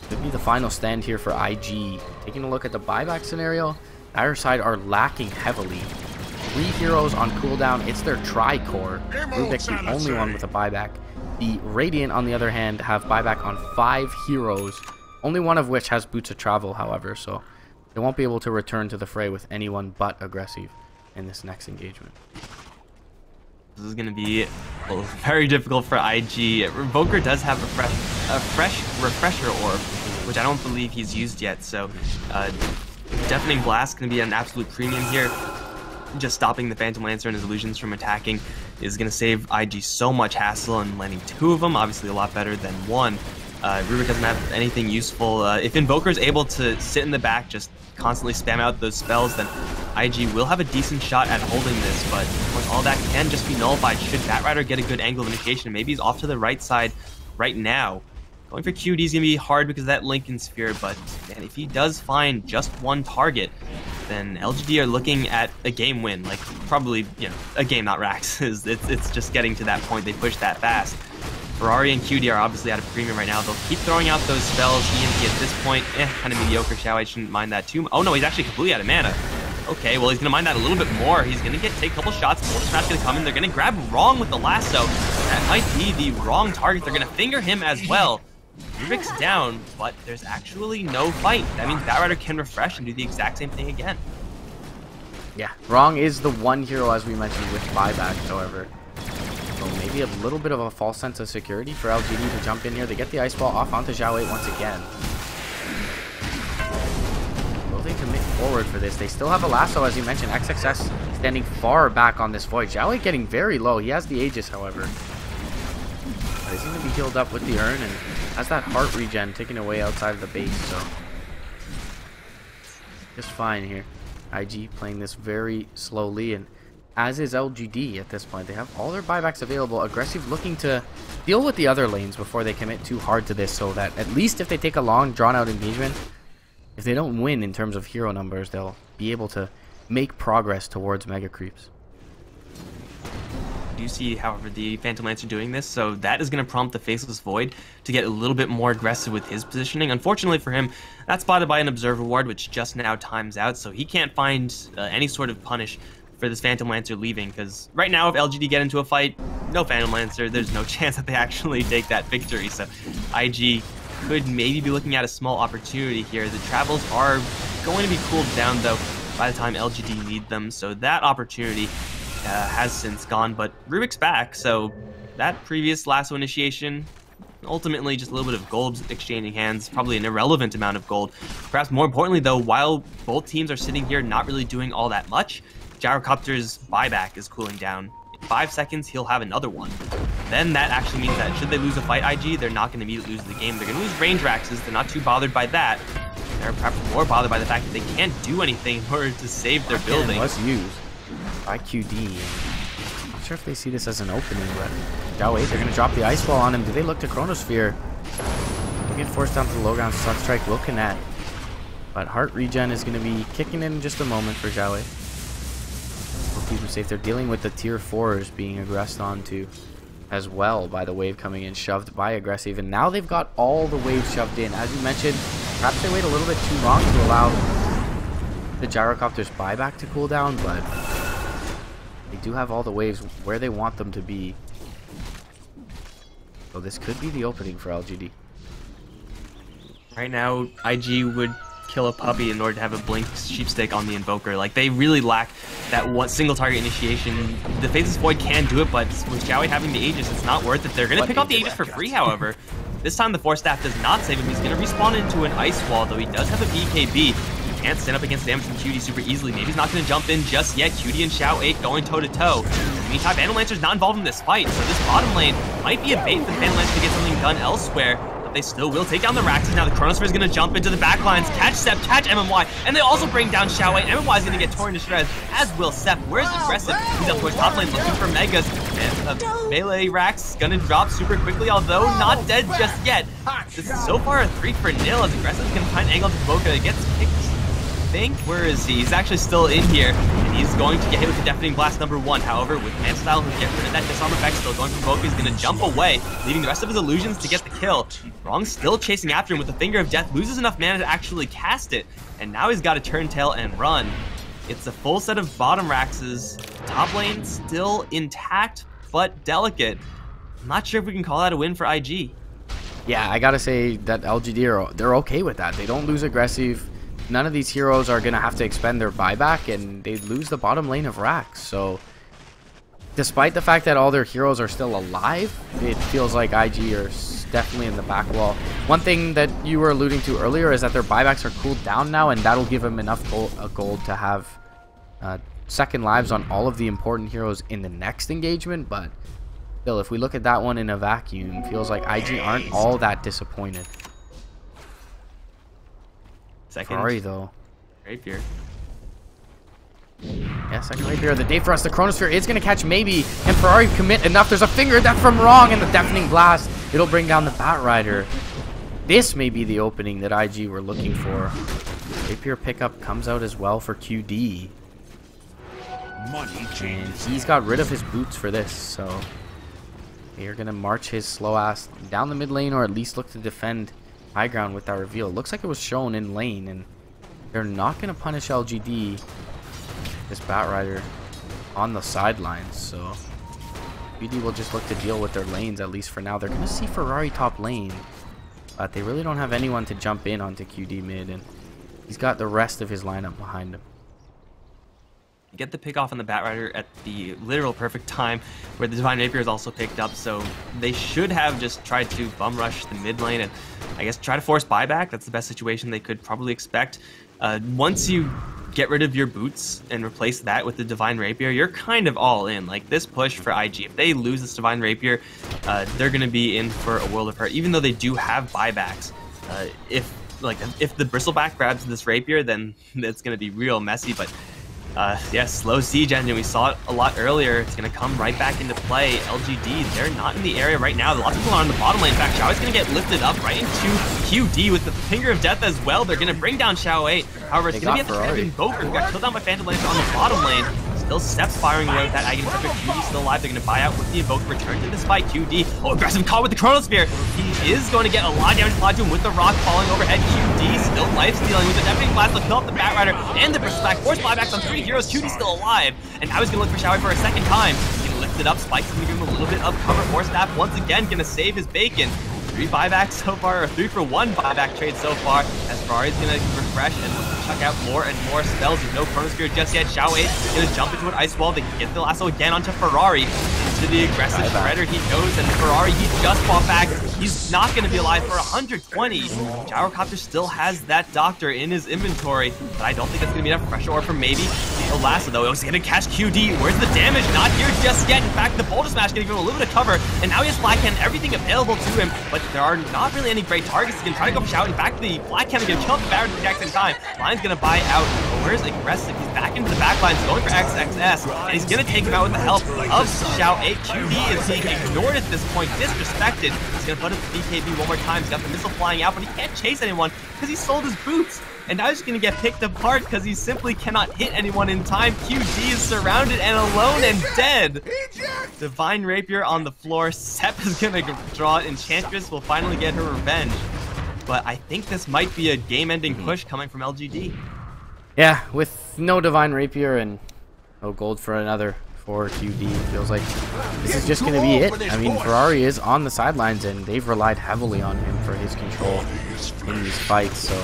Could be the final stand here for IG. Taking a look at the buyback scenario, Dire side are lacking heavily. 3 heroes on cooldown. It's their Tri-Core. Rubik's the only one with a buyback. The Radiant, on the other hand, have buyback on 5 heroes, only one of which has Boots of Travel, however, so they won't be able to return to the fray with anyone but Aggressive in this next engagement. This is going to be very difficult for IG. Revoker does have a fresh refresher orb, which I don't believe he's used yet, so Deafening Blast going to be an absolute premium here. Just stopping the Phantom Lancer and his illusions from attacking is going to save IG so much hassle, and landing 2 of them, obviously a lot better than 1. Rubik doesn't have anything useful. If Invoker is able to sit in the back, just constantly spam out those spells, then IG will have a decent shot at holding this, but of course all that can just be nullified should Batrider get a good angle of initiation. Maybe he's off to the right side right now. Going for QD is going to be hard because of that Lincoln Sphere, but man, if he does find just 1 target, then LGD are looking at a game win. Like, probably, a game, not Rax. It's just getting to that point. They push that fast. Ferrari and QD are obviously at a premium right now. They'll keep throwing out those spells. EMP at this point, kind of mediocre. Xiao, I shouldn't mind that too. Oh no, he's actually completely out of mana. Okay, well, he's going to mind that a little bit more. He's going to take a couple shots. Boulder Smash going to come in. They're going to grab Wrong with the lasso. That might be the wrong target. They're going to finger him as well. Rubik's down, but there's actually no fight. That means Batrider can refresh and do the exact same thing again. Yeah, Wrong is the one hero, as we mentioned, with buyback, however. So maybe a little bit of a false sense of security for LGD to jump in here. They get the Ice Ball off onto Xiao 8 once again. Will they commit forward for this? They still have a lasso, as you mentioned. XXS standing far back on this Void. Xiao 8 getting very low. He has the Aegis, however. But he's going to be healed up with the Urn, and has that heart regen taken away outside of the base, so just fine here. IG playing this very slowly, and as is LGD at this point. They have all their buybacks available. Aggressive looking to deal with the other lanes before they commit too hard to this, so that at least if they take a long, drawn-out engagement, if they don't win in terms of hero numbers, they'll be able to make progress towards mega creeps. Do you see, however, the Phantom Lancer doing this? So that is going to prompt the Faceless Void to get a little bit more aggressive with his positioning. Unfortunately for him, that's spotted by an Observer Ward, which just now times out, so he can't find any sort of punish for this Phantom Lancer leaving, because right now if LGD get into a fight, no Phantom Lancer, there's no chance that they actually take that victory. So IG could maybe be looking at a small opportunity here. The travels are going to be cooled down, though, by the time LGD need them, so that opportunity has since gone, but Rubik's back, so that previous lasso initiation, ultimately just a little bit of gold exchanging hands, probably an irrelevant amount of gold. Perhaps more importantly, though, while both teams are sitting here not really doing all that much, Gyrocopter's buyback is cooling down. In 5 seconds, he'll have another one. Then that actually means that should they lose a fight IG, they're not going to immediately lose the game. They're going to lose range Raxes, they're not too bothered by that. They're perhaps more bothered by the fact that they can't do anything in order to save their building. Was used by QD. Not sure if they see this as an opening, but Xiao 8, they're going to drop the Ice Wall on him. Do they look to Chronosphere? They get forced down to the low ground. Sunstrike will connect, but Heart Regen is going to be kicking in just a moment for Xiao 8. We'll keep them safe. They're dealing with the tier 4s being aggressed onto as well by the wave coming in, shoved by Aggressive, and now they've got all the waves shoved in. As you mentioned, perhaps they wait a little bit too long to allow the Gyrocopter's buyback to cool down, but they do have all the waves where they want them to be. So this could be the opening for LGD. Right now, IG would kill a puppy in order to have a blink sheepstick on the Invoker. Like, they really lack that one single target initiation. The Faceless Void can do it, but with Xiao having the Aegis, it's not worth it. They're going to pick off the Aegis for free, however. This time the Force Staff does not save him. He's going to respawn into an Ice Wall, though he does have a BKB. He can't stand up against damage from QD super easily. Maybe he's not going to jump in just yet. QD and Xiao 8 going toe-to-toe. In the meantime, Phantom Lancer's not involved in this fight, so this bottom lane might be a bait for the Phantom Lancer to get something done elsewhere. But they still will take down the Raxes. Now the Chronosphere is going to jump into the backlines, catch Sep, catch MMY, and they also bring down Xiao 8. MMY is going to get torn to shreds, as will Sep. Where's Aggressive? He's up towards top lane looking for Megas. And melee Rax is going to drop super quickly, although not dead just yet. This is so far a 3-for-0 as Aggressive is going to find angle to Boca. It gets kicked. Where is he? He's actually still in here, and he's going to get hit with the Deafening Blast #1. However, with Man Style, who get rid of that disarm effect, still going for Boca, he's going to jump away, leaving the rest of his illusions to get the kill. Wrong's still chasing after him with the Finger of Death, loses enough mana to actually cast it, and now he's got to turn tail and run. It's a full set of bottom Raxes. Top lane still intact, but delicate. I'm not sure if we can call that a win for IG. Yeah, I gotta say that LGD they're okay with that. They don't lose Aggressive. None of these heroes are going to have to expend their buyback, and they lose the bottom lane of Rax. So, despite the fact that all their heroes are still alive, it feels like IG are definitely in the back wall. One thing that you were alluding to earlier is that their buybacks are cooled down now, and that'll give them enough gold to have second lives on all of the important heroes in the next engagement. But still, if we look at that one in a vacuum, it feels like IG aren't all that disappointed. Second. Ferrari, though. Rapier. Yeah, second Rapier of the day for us. The Chronosphere is going to catch maybe. Can Ferrari commit enough? There's a Finger Death from Wrong and the Deafening Blast. It'll bring down the Bat Rider. This may be the opening that IG were looking for. Rapier pickup comes out as well for QD. And he's got rid of his boots for this, so they're going to march his slow ass down the mid lane, or at least look to defend high ground with that reveal. It looks like it was shown in lane, and they're not going to punish LGD, this Bat Rider, on the sidelines. So BD will just look to deal with their lanes, at least for now. They're going to see Ferrari top lane, but they really don't have anyone to jump in onto QD mid, and he's got the rest of his lineup behind him. Get the pick off on the Bat Rider at the literal perfect time, where the Divine Rapier is also picked up, so they should have just tried to bum rush the mid lane and I guess try to force buyback. That's the best situation they could probably expect. Once you get rid of your boots and replace that with the Divine Rapier, you're kind of all in. Like, this push for IG, if they lose this Divine Rapier, they're going to be in for a world of hurt, even though they do have buybacks. If the Bristleback grabs this Rapier, then it's going to be real messy, but Yeah, slow siege engine. We saw it a lot earlier. It's going to come right back into play. LGD, they're not in the area right now. A lot of people are on the bottom lane. In fact, Xiao is going to get lifted up right into QD with the finger of death as well. They're going to bring down Xiao 8. However, it's going to be at the Invoker, who got killed down by Phantom Laser on the bottom lane. Still Steps firing away with that Agony Scepter. QD still alive. They're going to buy out with the Invoker. Return to this fight. QD. Oh, aggressive call with the Chronosphere. He is going to get a lot of damage applied to him with the rock falling overhead. QD still life-stealing with the Deafening Blast to kill up the Batrider and the Berserk. Force buybacks on 3 heroes. QD still alive. And now he's going to look for Xiao for a second time. He's going to lift it up. Spike's going to give him a little bit of cover. Force Staff once again going to save his bacon. 3 buybacks so far, or 3 for 1 buyback trade so far, as Ferrari's going to refresh and chuck out more and more spells. There's no Chronosphere just yet. Xiao 8 is going to jump into an Ice Wall. They can get the lasso again onto Ferrari. Into the aggressive Shredder he goes, and Ferrari, he just fought back. He's not going to be alive for 120. Gyrocopter still has that Doctor in his inventory, but I don't think that's going to be enough pressure, or for maybe the lasso, though. It was going to catch QD. Where's the damage? Not here just yet. In fact, the Boulder Smash going to give him a little bit of cover, and now he has Black Hand, everything available to him, but there are not really any great targets. He's going to try to go for Shout. In fact, the Black Hand is going to kill the Baron at the exact same time. Lion's going to buy out. But where's Aggressive? He's back into the back lines, going for XXS, and he's going to take him out with the help of Xiao 8. QD is being ignored at this point, disrespected. He's going to put up the BKB one more time. He's got the missile flying out, but he can't chase anyone because he sold his boots. And now he's going to get picked apart because he simply cannot hit anyone in time. QD is surrounded and alone and dead. Divine Rapier on the floor. Sep is going to draw. Enchantress will finally get her revenge. But I think this might be a game-ending push coming from LGD. Yeah, with no Divine Rapier and no gold for another for QD, feels like this is just going to be it. I mean, Ferrari is on the sidelines, and they've relied heavily on him for his control in these fights. So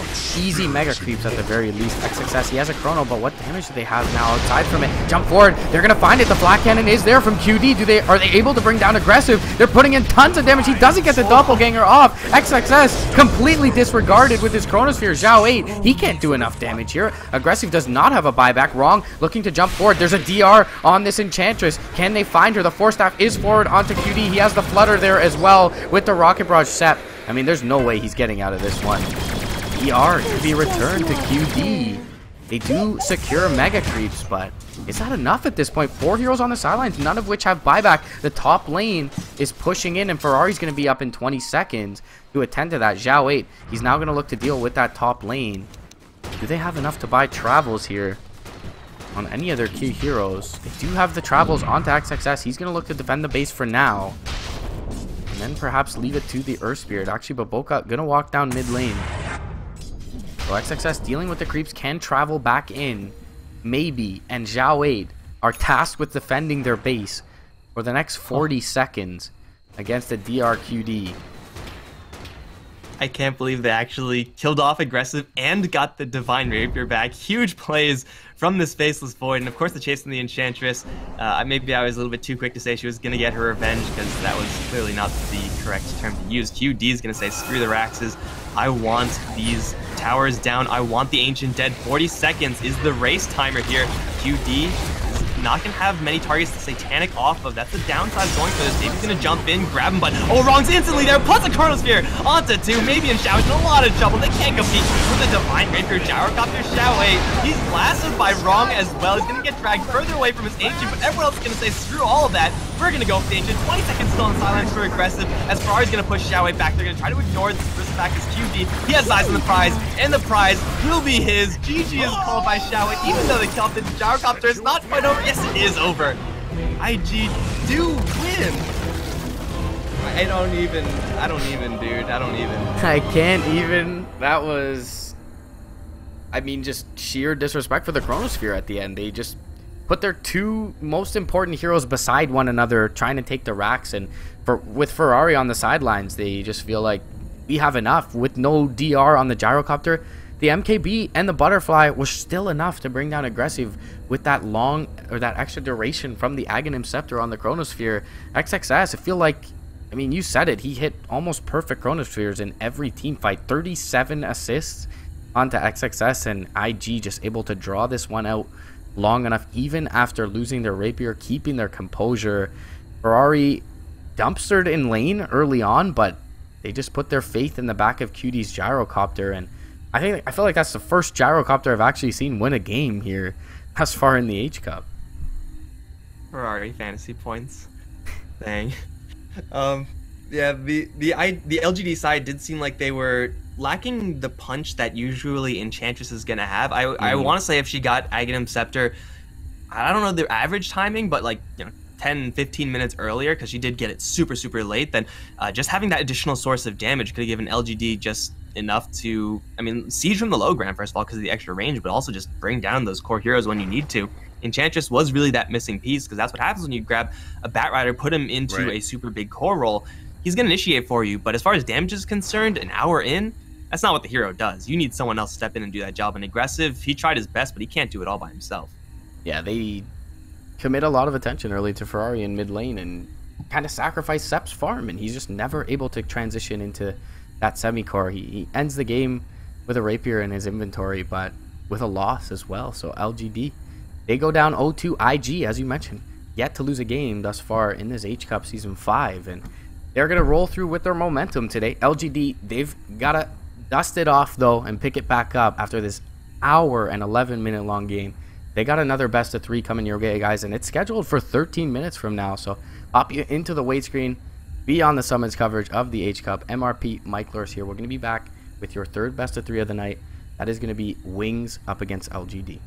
easy mega creeps at the very least. XXS, he has a chrono, but what damage do they have now outside from it? Jump forward, they're going to find it. The Black Cannon is there from QD. Are they able to bring down Aggressive? They're putting in tons of damage. He doesn't get the doppelganger off. XXS completely disregarded with his Chronosphere. Xiao 8, he can't do enough damage here. Aggressive does not have a buyback. Wrong, looking to jump forward. There's a DR on this Enchantress. Can they find her? The Force Staff is forward onto QD. He has the Flutter there as well with the Rocket Barrage Sep. I mean, there's no way he's getting out of this one. DR to be returned to QD. They do secure mega creeps, but is that enough at this point? 4 heroes on the sidelines, none of which have buyback. The top lane is pushing in, and Ferrari's going to be up in 20 seconds to attend to that. Xiao 8, he's now going to look to deal with that top lane. Do they have enough to buy travels here on any of their key heroes? They do have the travels onto XXS. He's going to look to defend the base for now, and then perhaps leave it to the Earth Spirit. Actually, Baboka going to walk down mid lane. So XXS dealing with the creeps, can travel back in, maybe, and Xiao 8 are tasked with defending their base for the next 40 seconds against the DRQD. I can't believe they actually killed off Aggressive and got the Divine Rapier back. Huge plays from this Faceless Void, and of course the chase from the Enchantress. Maybe I was a little bit too quick to say she was going to get her revenge, because that was clearly not the correct term to use. QD is going to say, screw the Raxes. I want these towers down. I want the Ancient Dead. 40 seconds is the race timer here. QD is not going to have many targets to Satanic off of. That's the downside of going for this. David's going to jump in, grab him, but wrong's instantly there. Plus a Chronosphere onto 2. Maybe in Xiao's in a lot of trouble. They can't compete with the Divine Rapier. Gyrocopter Xiao 8. He's lassoed by Wrong as well. He's going to get dragged further away from his Ancient, but everyone else is going to say, screw all of that. We're going to go with the Ancient. 20 seconds still in silence for Aggressive, as Ferrari's going to push Xiao 8 back. They're going to try to ignore this first attack as QD. He has eyes on the prize, and the prize will be his. GG is called by Xiao 8, even though they killed the Gyrocopter. It's not quite over. Yes, it is over. IG do win. I don't even, dude. I can't even. That was, I mean, just sheer disrespect for the Chronosphere at the end. They just put their 2 most important heroes beside one another, trying to take the racks, and with Ferrari on the sidelines, they just feel like we have enough. With no DR on the Gyrocopter, the MKB and the Butterfly was still enough to bring down Aggressive with that long, or that extra duration from the Aghanim Scepter on the Chronosphere. XXS, I feel like, I mean, you said it, he hit almost perfect Chronospheres in every team fight. 37 assists onto XXS, and IG just able to draw this one out long enough, even after losing their Rapier, keeping their composure. Ferrari dumpstered in lane early on, but they just put their faith in the back of QD's Gyrocopter, and I feel like that's the first Gyrocopter I've actually seen win a game here. thus far in the H Cup. Ferrari fantasy points. Dang. Yeah, the LGD side did seem like they were lacking the punch that usually Enchantress is gonna have. I want to say if she got Aghanim Scepter, I don't know the average timing, but like 10-15 minutes earlier, because she did get it super late, then just having that additional source of damage could have given LGD just enough to, I mean, siege from the low ground first of all because of the extra range, but also just bring down those core heroes when you need to. Enchantress was really that missing piece, because that's what happens when you grab a Bat Rider, put him into a super big core roll. He's going to initiate for you, but as far as damage is concerned, an hour in, that's not what the hero does. You need someone else to step in and do that job. And Aggressive, he tried his best, but he can't do it all by himself. Yeah, they commit a lot of attention early to Ferrari in mid lane and kind of sacrifice Sep's farm, and he's just never able to transition into that semi-core. He ends the game with a Rapier in his inventory, but with a loss as well. So LGD, they go down 0-2 IG, as you mentioned, yet to lose a game thus far in this H Cup Season 5, and they're going to roll through with their momentum today. LGD, they've got to dust it off, though, and pick it back up after this hour and 11-minute long game. They got another best of 3 coming your way, guys, and it's scheduled for 13 minutes from now. So pop you into the wait screen, be on the summons coverage of the H Cup. MRP, Mikelorus here. We're going to be back with your third best of 3 of the night. That is going to be Wings up against LGD.